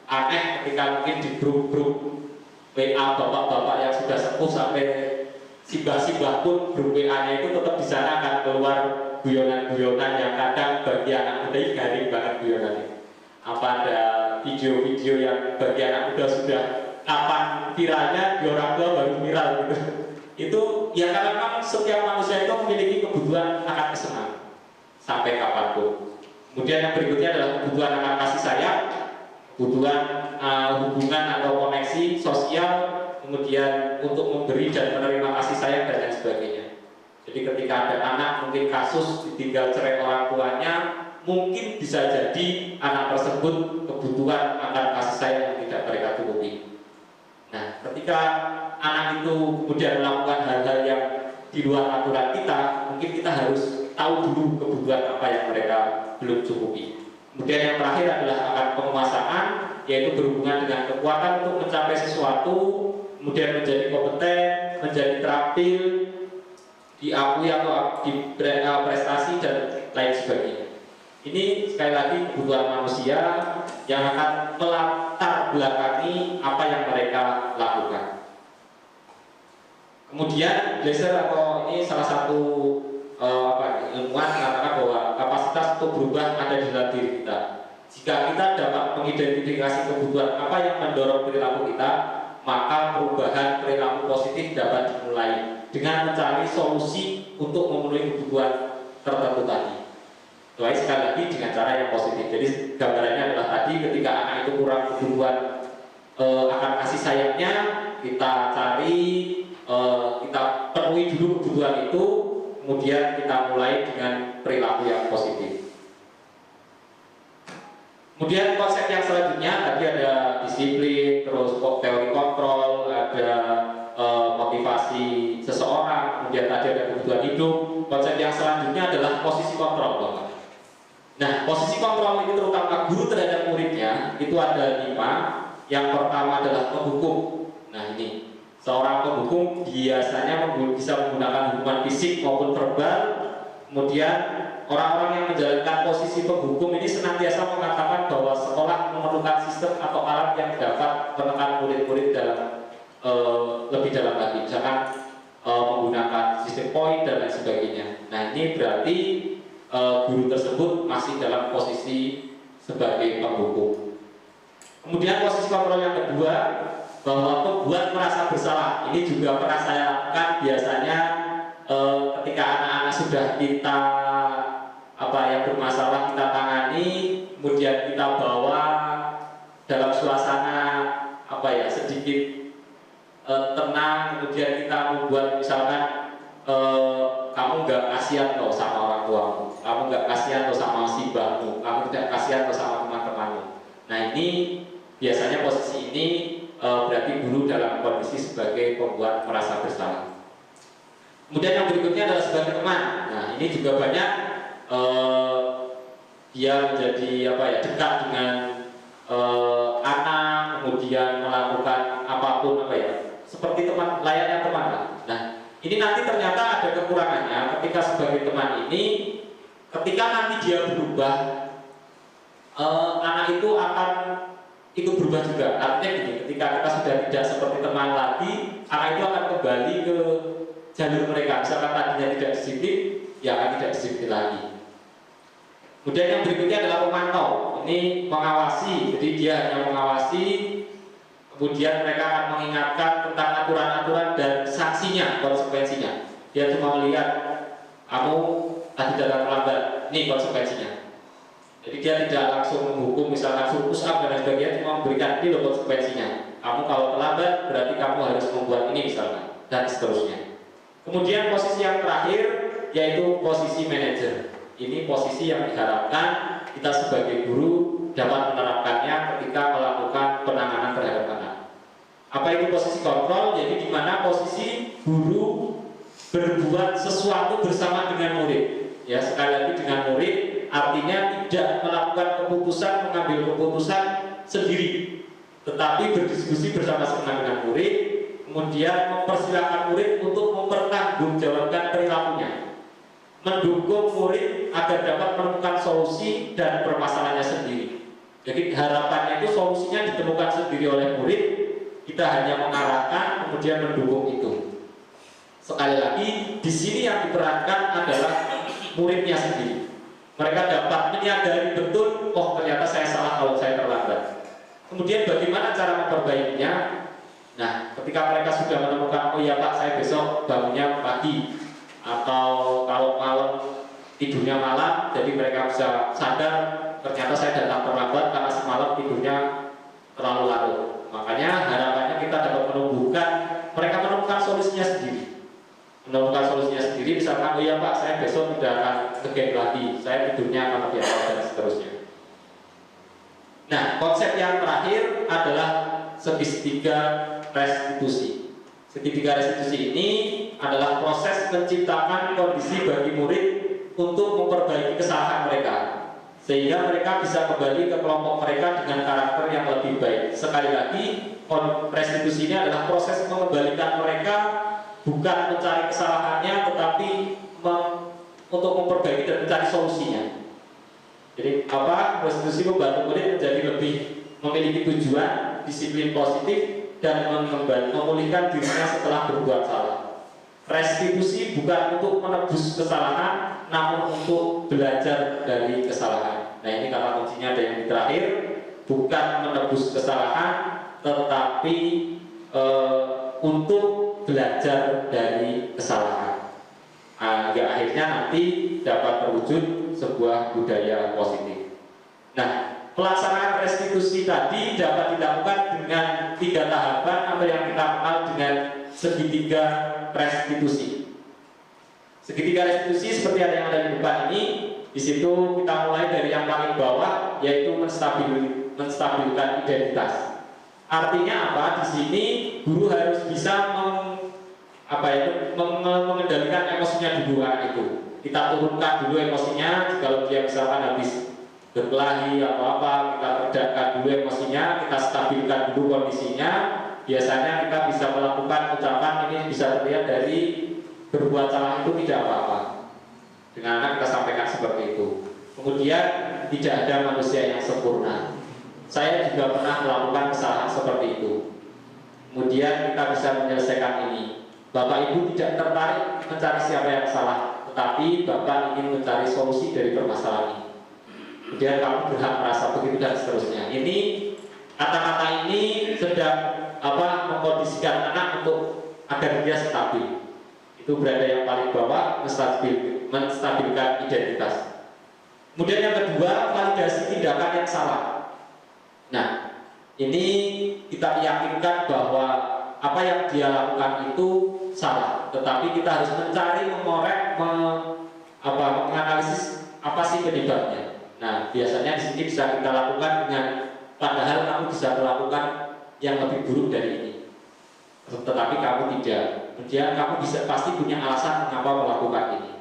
aneh ketika mungkin di grup-grup WA bapak-bapak yang sudah sepuh sampai simbah-simbah pun grup WA-nya itu tetap di sana akan keluar guyonan-guyonan yang kadang bagi anak muda ini garing banget guyonannya. Apa ada video-video yang bagi anak muda sudah kapan viralnya, di orang tua baru viral gitu. Itu ya karena memang setiap manusia itu memiliki kebutuhan akan kesenangan sampai kapanpun. Kemudian yang berikutnya adalah kebutuhan akan kasih sayang, kebutuhan hubungan atau koneksi sosial, kemudian untuk memberi dan menerima kasih sayang dan lain sebagainya. Jadi ketika ada anak mungkin kasus ditinggal cerai orang tuanya, mungkin bisa jadi anak tersebut kebutuhan akan kasih sayang yang tidak mereka cukupi. Nah, ketika anak itu kemudian melakukan hal-hal yang di luar aturan kita, mungkin kita harus tahu dulu kebutuhan apa yang mereka belum cukupi. Kemudian yang terakhir adalah akan penguasaan, yaitu berhubungan dengan kekuatan untuk mencapai sesuatu, kemudian menjadi kompeten, menjadi terampil, diakui atau di prestasi dan lain sebagainya. Ini sekali lagi kebutuhan manusia yang akan melatar belakangi apa yang mereka lakukan. Kemudian Glaser atau ini salah satu ilmuwan mengatakan bahwa kapasitas untuk berubah ada di dalam diri kita. Jika kita dapat mengidentifikasi kebutuhan apa yang mendorong perilaku kita, maka perubahan perilaku positif dapat dimulai dengan mencari solusi untuk memenuhi kebutuhan tertentu tadi. Doai sekali lagi dengan cara yang positif. Jadi gambarannya adalah tadi ketika anak itu kurang kebutuhan akan kasih sayangnya, kita cari, kita penuhi dulu kebutuhan itu, kemudian kita mulai dengan perilaku yang positif. Kemudian konsep yang selanjutnya tadi ada disiplin, terus teori kontrol, ada motivasi seseorang, kemudian tadi ada kebutuhan hidup. Konsep yang selanjutnya adalah posisi kontrol, Bapak. Nah, posisi kontrol ini terutama guru terhadap muridnya itu ada 5. Yang pertama adalah penghukum. Nah, ini seorang penghukum biasanya bisa menggunakan hukuman fisik maupun verbal. Kemudian orang-orang yang menjalankan posisi penghukum ini senantiasa mengatakan bahwa sekolah memerlukan sistem atau alat yang dapat menekan murid-murid dalam lebih dalam lagi, misalkan menggunakan sistem poin dan lain sebagainya. Nah, ini berarti guru tersebut masih dalam posisi sebagai penghukum. Kemudian posisi kontrol yang kedua, bahwa pembuat merasa bersalah. Ini juga pernah saya lakukan biasanya ketika anak-anak sudah kita yang bermasalah kita tangani, kemudian kita bawa dalam suasana sedikit tenang, kemudian kita membuat misalkan kamu nggak kasihan loh sama orang tuamu, kamu nggak kasihan loh sama si mbahmu, kamu tidak kasihan loh sama teman-temanmu. Nah, ini biasanya posisi ini berarti guru dalam kondisi sebagai pembuat merasa bersalah. Kemudian yang berikutnya adalah sebagai teman. Nah, ini juga banyak dia menjadi dekat dengan anak, kemudian melakukan apapun seperti teman, layaknya teman. Nah, ini nanti ternyata ada kekurangannya ketika sebagai teman ini, ketika nanti dia berubah, anak itu akan ikut berubah juga. Artinya gini, ketika kita sudah tidak seperti teman lagi, anak itu akan kembali ke jalur mereka. Misalkan tadinya tidak disiplin, ya akan tidak disiplin lagi. Kemudian yang berikutnya adalah pemantau. Ini mengawasi, jadi dia hanya mengawasi. Kemudian mereka akan mengingatkan tentang aturan-aturan dan sanksinya, konsekuensinya. Dia cuma melihat kamu tadi datang terlambat, ini konsekuensinya. Jadi dia tidak langsung menghukum, misalkan suruh push up dan lain sebagainya, cuma memberikan ini loh konsekuensinya. Kamu kalau terlambat berarti kamu harus membuat ini misalkan, dan seterusnya. Kemudian posisi yang terakhir yaitu posisi manajer. Ini posisi yang diharapkan kita sebagai guru dapat menerapkannya ketika melakukan penanganan terhadap anak. Apa itu posisi kontrol? Jadi di mana posisi guru berbuat sesuatu bersama dengan murid. Ya, sekali lagi dengan murid, artinya tidak melakukan keputusan, mengambil keputusan sendiri, tetapi berdiskusi bersama-sama dengan murid, kemudian mempersilahkan murid untuk mempertanggungjawabkan menanggung jawabkan perilakunya, mendukung murid agar dapat menemukan solusi dan permasalahannya sendiri. Jadi harapannya itu solusinya ditemukan sendiri oleh murid, kita hanya mengarahkan kemudian mendukung itu. Sekali lagi, di sini yang diperankan adalah muridnya sendiri. Mereka dapat menyadari betul, oh ternyata saya salah kalau saya terlambat. Kemudian bagaimana cara memperbaikinya? Nah, ketika mereka sudah menemukan, oh ya Pak, saya besok bangunnya pagi, atau kalau malam tidurnya malam, jadi mereka bisa sadar ternyata saya datang terlambat karena semalam tidurnya terlalu larut. Makanya harapannya kita dapat menumbuhkan mereka menemukan solusinya sendiri. Menemukan solusinya sendiri, misalkan, oh ya Pak, saya besok tidak akan ke-game lagi, saya tidurnya akan lebih awal dan seterusnya. Nah, konsep yang terakhir adalah segitiga restitusi. Segitiga restitusi ini adalah proses menciptakan kondisi bagi murid untuk memperbaiki kesalahan mereka, sehingga mereka bisa kembali ke kelompok mereka dengan karakter yang lebih baik. Sekali lagi, restitusi ini adalah proses mengembalikan mereka bukan mencari kesalahannya, tetapi untuk memperbaiki dan mencari solusinya. Jadi restitusi membantu murid menjadi lebih memiliki tujuan, disiplin positif, dan memulihkan dirinya setelah berbuat salah. Restitusi bukan untuk menebus kesalahan, namun untuk belajar dari kesalahan. Nah, ini kata kuncinya ada yang di terakhir, bukan menebus kesalahan, tetapi untuk belajar dari kesalahan. Hingga akhirnya nanti dapat terwujud sebuah budaya positif. Nah, pelaksanaan restitusi tadi dapat dilakukan dengan 3 tahapan atau yang kita kenal dengan segitiga restitusi. Segitiga restitusi seperti yang ada di depan ini. Di situ kita mulai dari yang paling bawah, yaitu menstabilkan identitas. Artinya apa? Di sini guru harus bisa mengendalikan emosinya dulu itu. Kita turunkan dulu emosinya. Kalau dia misalkan habis berkelahi atau apa, kita redakan dulu emosinya, kita stabilkan dulu kondisinya. Biasanya kita bisa melakukan ucapan ini bisa terlihat dari berbuat salah itu tidak apa-apa. Dengan anak kita sampaikan seperti itu. Kemudian tidak ada manusia yang sempurna. Saya juga pernah melakukan kesalahan seperti itu. Kemudian kita bisa menyelesaikan ini. Bapak Ibu tidak tertarik mencari siapa yang salah, tetapi Bapak ingin mencari solusi dari permasalahan ini. Kemudian kamu berhak merasa begitu dan seterusnya. Ini kata-kata ini sedang mengkondisikan anak untuk agar dia stabil. Itu berada yang paling bawah, menstabilkan identitas. Kemudian yang kedua, validasi tindakan yang salah. Nah, ini kita yakinkan bahwa apa yang dia lakukan itu salah, tetapi kita harus mencari, mengorek, menganalisis apa sih penyebabnya. Nah, biasanya di sini bisa kita lakukan dengan, padahal kamu bisa melakukan yang lebih buruk dari ini, tetapi kamu tidak. Kemudian kamu pasti punya alasan mengapa melakukan ini.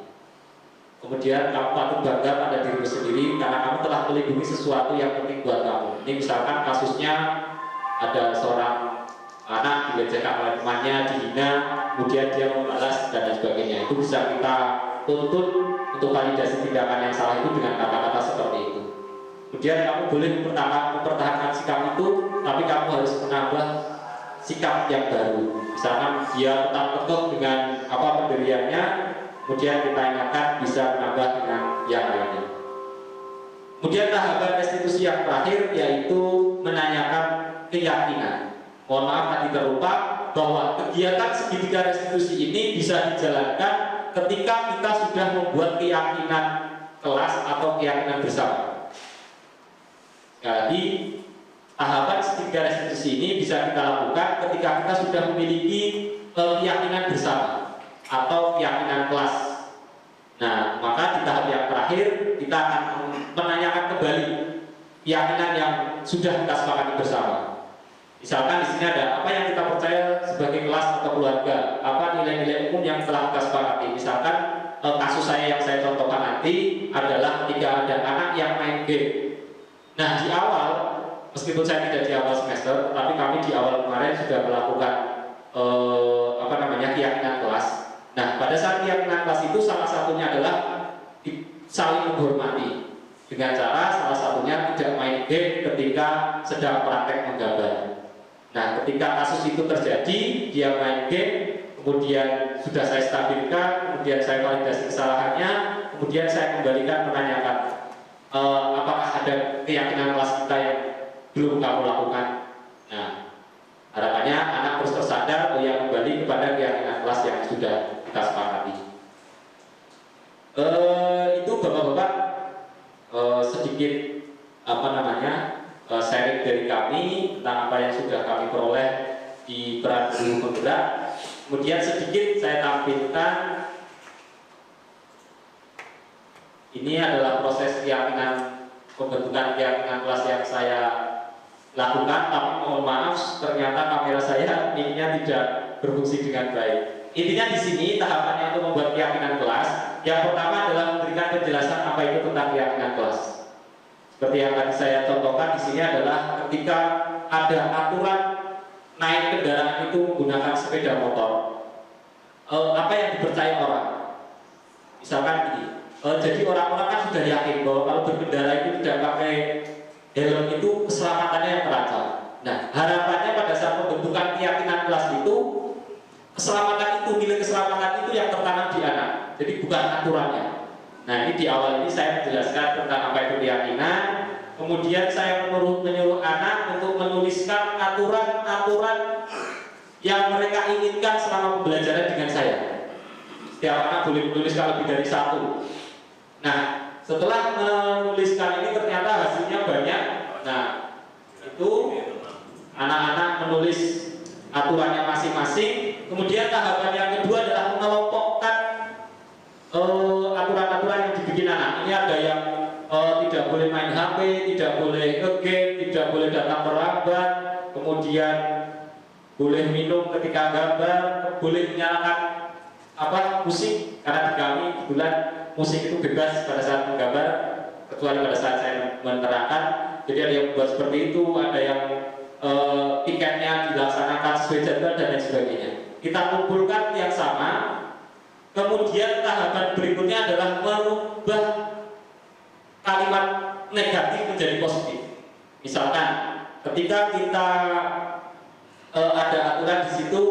Kemudian kamu patut bangga pada dirimu sendiri karena kamu telah melindungi sesuatu yang penting buat kamu. Ini misalkan kasusnya ada seorang anak dilecehkan oleh temannya, dihina, kemudian dia membalas dan lain sebagainya. Itu bisa kita tuntut untuk validasi tindakan yang salah itu dengan kata-kata seperti itu. Kemudian kamu boleh mempertahankan sikap itu, tapi kamu harus menambah sikap yang baru. Misalkan dia tetap kekeh dengan pendiriannya, kemudian kita ingatkan bisa menambah dengan yang lainnya. Kemudian tahapan restitusi yang terakhir yaitu menanyakan keyakinan. Mohon maaf tadi terlupa bahwa kegiatan segitiga restitusi ini bisa dijalankan ketika kita sudah membuat keyakinan kelas atau keyakinan bersama. Jadi tahapan segitiga restitusi ini bisa kita lakukan ketika kita sudah memiliki keyakinan bersama atau keyakinan kelas. Nah, maka di tahap yang terakhir kita akan menanyakan kembali keyakinan yang sudah kita sepakati bersama. Misalkan di sini ada apa yang kita percaya sebagai kelas atau keluarga, apa nilai-nilai umum yang telah kita sepakati. Misalkan kasus saya yang saya contohkan nanti adalah ketika ada anak yang main game. Nah, di awal, meskipun saya tidak di awal semester, tapi kami di awal kemarin sudah melakukan keyakinan kelas. Nah, pada saat keyakinan kelas itu salah satunya adalah saling menghormati dengan cara salah satunya tidak main game ketika sedang praktek menggambar. Nah, ketika kasus itu terjadi, dia main game, kemudian sudah saya stabilkan, kemudian saya validasi kesalahannya, kemudian saya kembalikan menanyakan apakah ada keyakinan kelas kita yang belum kamu lakukan. Nah, harapannya anak terus tersadar kembali kepada keyakinan kelas yang sudah kita sepakati. Itu bapak-bapak sedikit sharing dari kami tentang apa yang sudah kami peroleh di peran guru penggerak. Kemudian sedikit saya tampilkan, ini adalah proses keyakinan, pembentukan keyakinan kelas yang saya lakukan, tapi mohon maaf ternyata kamera saya mic-nya tidak berfungsi dengan baik. Intinya di sini tahapannya untuk membuat keyakinan kelas. Yang pertama adalah memberikan penjelasan apa itu tentang keyakinan kelas. Seperti yang tadi saya contohkan di sini adalah ketika ada aturan naik kendaraan itu menggunakan sepeda motor, apa yang dipercaya orang? Misalkan gini, jadi orang-orang kan sudah yakin bahwa kalau berkendara itu tidak pakai helm itu keselamatannya yang terancam. Nah, harapannya pada saat pembentukan keyakinan kelas itu, keselamatan itu, nilai keselamatan itu yang tertanam di anak. Jadi bukan aturannya. Nah, ini di awal ini saya menjelaskan tentang apa itu keyakinan. Kemudian saya menyuruh anak untuk menuliskan aturan-aturan yang mereka inginkan selama pembelajaran dengan saya. Setiap anak boleh menuliskan lebih dari satu. Nah, setelah menuliskan ini ternyata hasilnya banyak. Nah, itu anak-anak menulis aturannya masing-masing. Kemudian tahapan yang kedua adalah mengelompokkan aturan-aturan yang dibikin anak. Ini ada yang tidak boleh main HP, tidak boleh nge-game, tidak boleh datang terlambat, kemudian boleh minum ketika gambar, boleh menyalakan musik, karena di kami kebetulan musik itu bebas pada saat menggambar, kecuali pada saat saya menerangkan. Jadi ada yang buat seperti itu, ada yang tiketnya dilaksanakan sesuai jadwal dan lain sebagainya. Kita kumpulkan yang sama. Kemudian tahapan berikutnya adalah merubah kalimat negatif menjadi positif. Misalkan ketika kita ada aturan di situ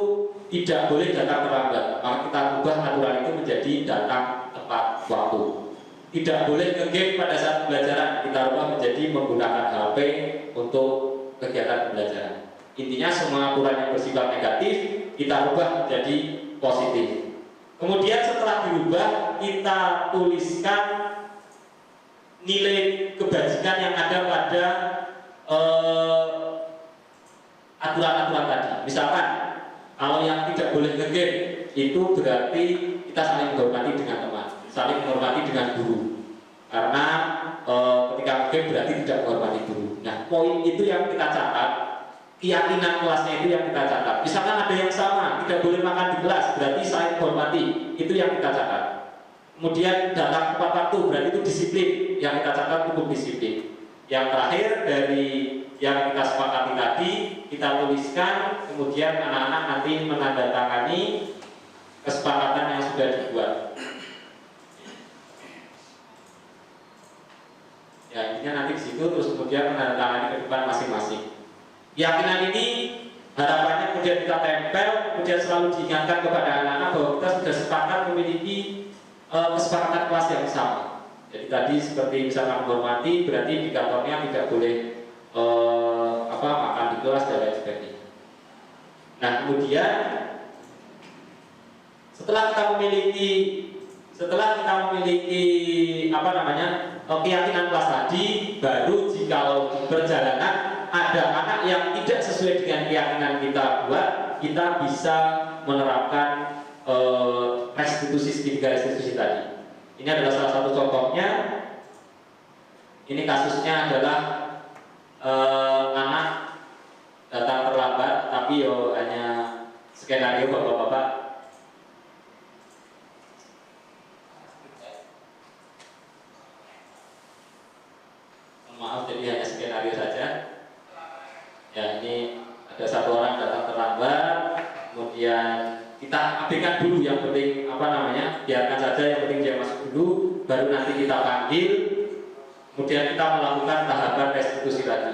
tidak boleh datang terlambat, maka kita ubah aturan itu menjadi datang tepat waktu. Tidak boleh nge-game pada saat pembelajaran, kita ubah menjadi menggunakan HP untuk kegiatan pembelajaran. Intinya semua aturan yang bersifat negatif kita ubah menjadi positif. Kemudian setelah dirubah, kita tuliskan nilai kebajikan yang ada pada aturan-aturan tadi. Misalkan kalau yang tidak boleh nge-game itu berarti kita saling menghormati dengan teman, saling menghormati dengan guru. Karena ketika nge-game berarti tidak menghormati guru. Nah, poin itu yang kita catat. Keyakinan kelasnya itu yang kita catat. Misalkan ada yang sama, tidak boleh makan di kelas, berarti saling menghormati, itu yang kita catat. Kemudian datang tepat waktu, berarti itu disiplin, yang kita catat untuk disiplin. Yang terakhir dari yang kita sepakati tadi, kita tuliskan, kemudian anak-anak nanti menandatangani kesepakatan yang sudah dibuat. Ya, intinya nanti di situ, terus kemudian menandatangani ke depan masing-masing. Keyakinan ini harapannya kemudian kita tempel, kemudian selalu diingatkan kepada anak-anak bahwa kita sudah sepakat memiliki kesepakatan kelas yang sama. Jadi tadi seperti misalkan menghormati, berarti indikatornya tidak boleh makan di kelas dan lain sebagainya. Nah, kemudian setelah kita memiliki keyakinan kelas tadi, baru jikalau di perjalanan ada anak yang tidak sesuai dengan keyakinan kita buat, kita bisa menerapkan restitusi segitiga restitusi tadi. Ini adalah salah satu contohnya. Ini kasusnya adalah anak datang terlambat, tapi hanya skenario bapak-bapak. Maaf, jadi hanya skenario saja. Ya, ini ada satu orang datang terlambat, kemudian kita abaikan dulu yang penting pokoknya biarkan saja, yang penting dia masuk dulu, baru nanti kita panggil, kemudian kita melakukan tahapan restitusi tadi.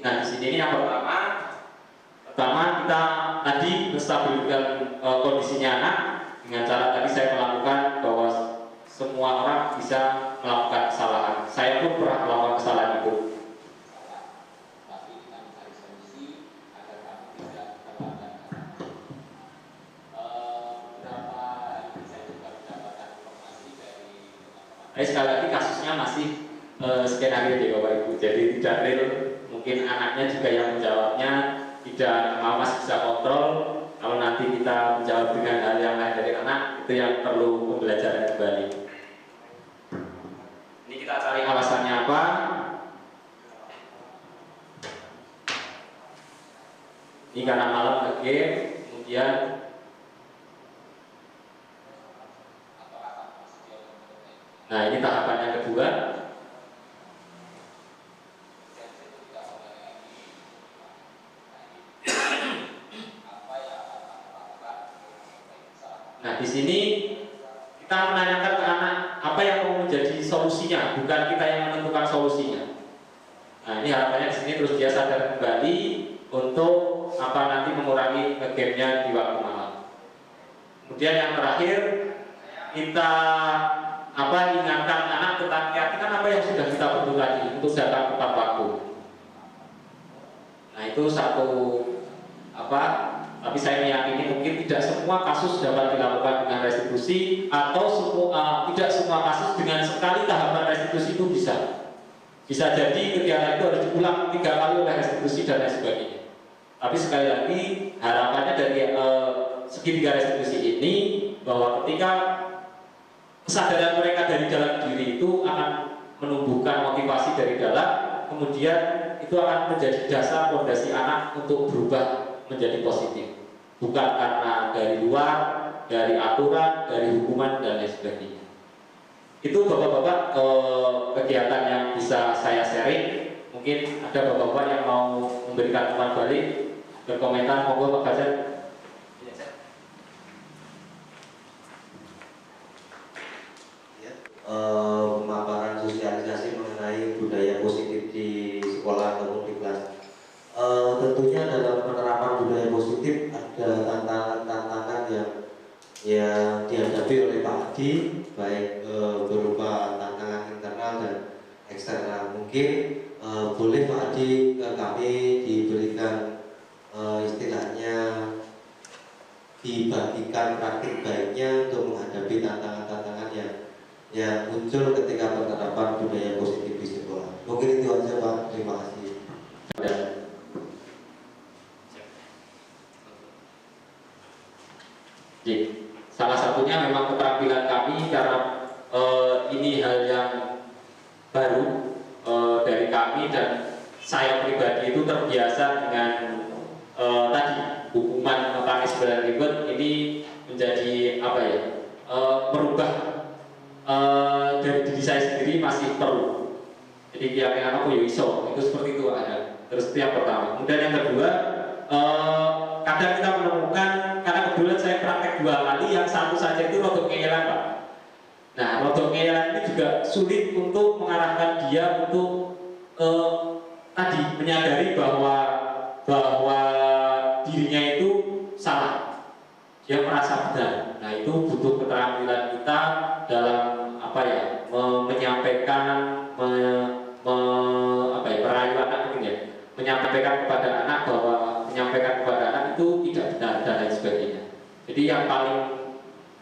Nah di sini yang pertama kita tadi menstabilkan kondisinya anak dengan cara tadi saya melakukan bahwa semua orang bisa melakukan kesalahan. Saya pun pernah melakukan kesalahan itu. Tapi sekali lagi kasusnya masih skenario di Bapak Ibu, jadi tidak real. Mungkin anaknya juga yang menjawabnya tidak masih bisa kontrol. Kalau nanti kita menjawab dengan hal yang lain dari anak, itu yang perlu pembelajaran kembali. Ini kita cari alasannya apa. Ini karena malam lagi, kemudian nah ini tahapan yang kedua. Nah di sini kita menanyakan ke anak apa yang mau menjadi solusinya, bukan kita yang menentukan solusinya. Nah ini harapannya di sini terus dia sadar kembali untuk apa nanti mengurangi game-nya di waktu malam. Kemudian yang terakhir kita ingatkan anak tentang keyakinan apa yang sudah kita bentuk tadi untuk datang tepat waktu. Nah itu satu tapi saya meyakini mungkin tidak semua kasus dapat dilakukan dengan restitusi atau tidak semua kasus dengan sekali tahapan restitusi itu bisa. Bisa jadi kegiatan itu harus diulang 3 kali oleh restitusi dan lain sebagainya. Tapi sekali lagi harapannya dari segitiga restitusi ini bahwa ketika kesadaran mereka dari dalam diri itu akan menumbuhkan motivasi dari dalam, kemudian itu akan menjadi dasar fondasi anak untuk berubah menjadi positif, bukan karena dari luar, dari aturan, dari hukuman dan lain sebagainya. Itu bapak-bapak kegiatan yang bisa saya sharing. Mungkin ada bapak-bapak yang mau memberikan umpan balik, berkomentar, monggo Pak Fajar. Pemaparan sosialisasi mengenai budaya positif di sekolah atau di kelas. Tentunya dalam penerapan budaya positif ada tantangan yang dihadapi oleh Pak Adi, baik berupa tantangan internal dan eksternal. Mungkin boleh Pak Adi ke kami diberikan istilahnya dibagikan praktik baiknya untuk menghadapi tantangan-tantangan yang muncul ketika penerapan budaya positif di sekolah. Mungkin itu aja Pak, terima kasih. Salah satunya memang keterampilan kami karena ini hal yang baru dari kami dan saya pribadi itu terbiasa dengan tadi hukuman punishment dan reward ini menjadi merubah dari diri saya sendiri masih perlu. Jadi keyakinan aku iso itu seperti itu ada. Terus itu yang pertama. Kemudian yang kedua, kadang kita menemukan karena kebetulan saya praktek 2 kali, yang satu saja itu rodok ngeyelan Pak. Nah rodok ngeyelan ini juga sulit untuk mengarahkan dia untuk tadi menyadari bahwa dirinya itu salah, dia merasa benar. Nah itu butuh keterampilan kita dalam menyampaikan merayu anak mungkin ya, menyampaikan kepada anak bahwa menyampaikan kepada anak itu tidak benar dan lain sebagainya. Jadi yang paling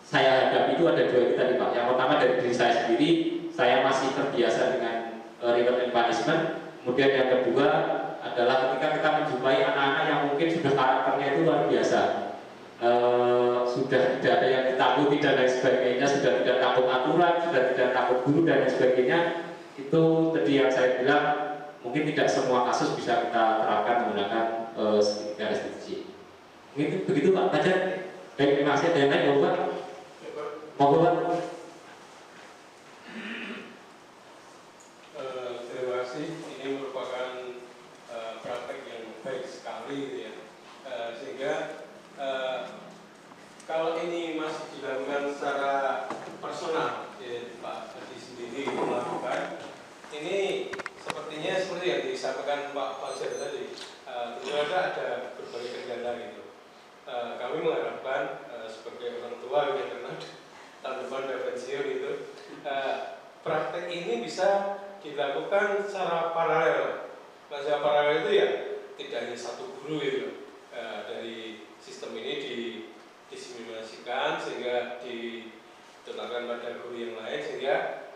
saya hadapi itu ada 2 tadi Pak. Yang pertama dari diri saya sendiri, saya masih terbiasa dengan reward and punishment. Kemudian yang kedua adalah ketika kita menjumpai anak-anak yang mungkin sudah karakternya itu luar biasa, sudah tidak ada yang ditakuti dan lain sebagainya, sudah tidak takut aturan, sudah tidak takut guru dan lain sebagainya. Itu tadi yang saya bilang, mungkin tidak semua kasus bisa kita terapkan menggunakan segitiga restitusi. Mungkin begitu Pak Fajar. Baik, terima kasih. Ada yang lain mau Pak? Mau Pak? Terima kasih. Ini merupakan praktek yang baik sekali gitu ya. kami mengharapkan sebagai orang tua yang karena tahun depan udah pensiun itu, praktek ini bisa dilakukan secara paralel. Secara paralel itu ya tidak hanya satu guru itu, dari sistem ini disimulasikan sehingga diterapkan pada guru yang lain sehingga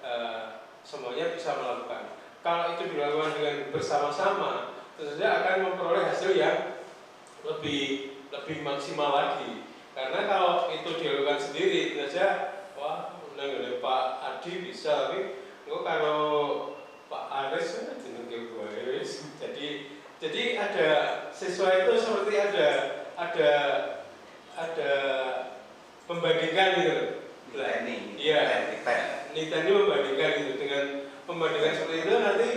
semuanya bisa melakukan. Kalau itu dilakukan dengan bersama-sama, tentu saja akan memperoleh hasil yang lebih maksimal lagi. Karena kalau itu dilakukan sendiri, tentu saja wah, udah Pak Adi bisa, tapi kalau Pak Aris jenenge gue. Jadi ada siswa itu seperti ada pembandingkan gitu. Iya, Nitani membandingkan gitu dengan pembandingan seperti itu nanti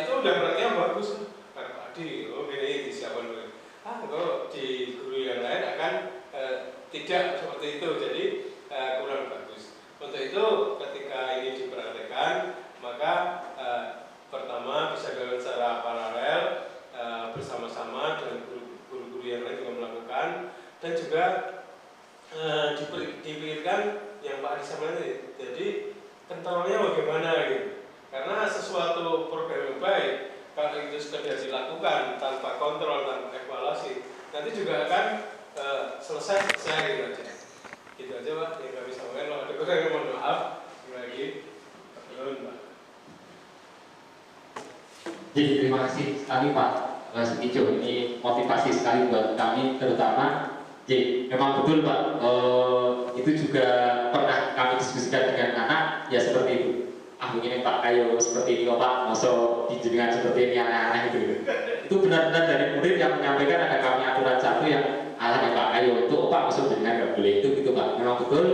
itu udah berarti yang bagus. Pak Adi, ini disiapkan dulu. Kalau di guru yang lain akan tidak seperti itu, jadi kurang bagus. Untuk itu ketika ini dipraktekkan, maka pertama bisa dilakukan secara paralel bersama-sama dengan guru-guru yang lain juga melakukan, dan juga dipikirkan yang Pak Adi sampaikan tadi. Jadi kontrolnya bagaimana gitu. Karena sesuatu program yang baik kalau itu sekedar dilakukan tanpa kontrol, tanpa evaluasi, nanti juga akan selesai gitu aja. Gitu aja Pak yang kami sampaikan. Kalau ada kurang mohon maaf. Lagi, Pak. Jadi terima kasih sekali Pak Sukijo, ini motivasi sekali buat kami terutama. Jadi memang betul Pak, itu juga pernah kami diskusikan dengan anak ya seperti itu. Begini Pak, kayo seperti ini kok Pak, masuk jenengan seperti ini aneh-aneh gitu. Itu benar-benar dari murid yang menyampaikan ada kami aturan satu yang ya Pak, kayo itu Pak masuk jenengan nggak boleh itu gitu Pak. Memang betul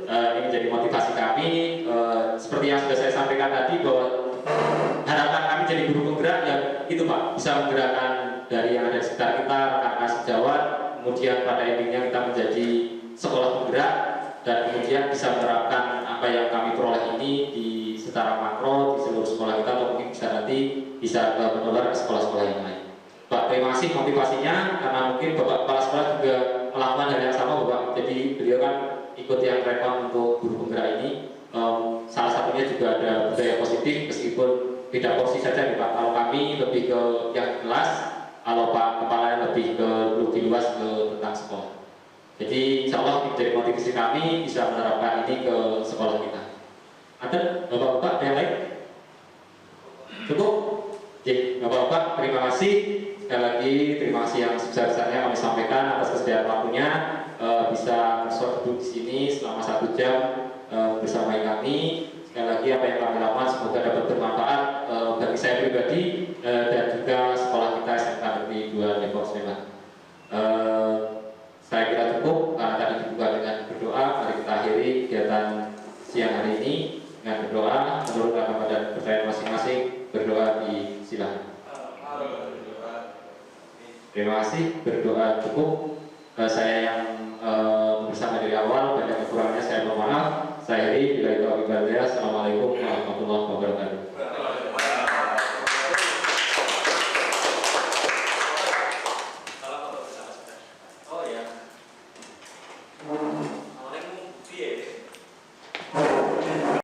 ini menjadi motivasi kami. Seperti yang sudah saya sampaikan tadi bahwa harapan kami jadi guru penggerak ya itu Pak, bisa menggerakkan dari yang ada di sekitar kita, rekan-rekan sejawat, kemudian pada endingnya kita menjadi sekolah penggerak dan kemudian bisa menerapkan apa yang kami peroleh ini di secara makro di seluruh sekolah kita, atau mungkin bisa nanti bisa menular ke sekolah-sekolah yang lain. Pak, terima kasih motivasinya, karena mungkin Bapak Kepala Sekolah juga melakukan hal yang sama Bapak. Jadi beliau kan ikut yang rekam untuk guru penggerak ini. Salah satunya juga ada budaya positif, meskipun beda porsi saja Pak. Kalau kami lebih ke yang kelas, kalau Pak Kepala lebih luas ke tentang sekolah. Jadi insya Allah menjadi motivasi kami bisa menerapkan ini ke sekolah kita. Ada Bapak-Bapak yang lain? Cukup? Oke, Bapak-Bapak terima kasih. Sekali lagi terima kasih yang sebesar-besarnya kami sampaikan atas kesediaan waktunya, bisa bersua duduk di sini selama 1 jam bersama kami. Sekali lagi apa yang kami lakukan semoga dapat bermanfaat bagi saya pribadi dan juga sekolah kita SMK Negeri 2 Depok Sleman. Saya kira cukup karena tadi dibuka dengan berdoa. Mari kita akhiri kegiatan siang hari ini dengan berdoa menurut agama dan percayaan masing-masing. Berdoa disilakan. Terima kasih, berdoa cukup. Saya yang bersama dari awal, banyak kekurangannya saya mohon maaf. Saya Heri, bila itu Assalamualaikum warahmatullahi wabarakatuh.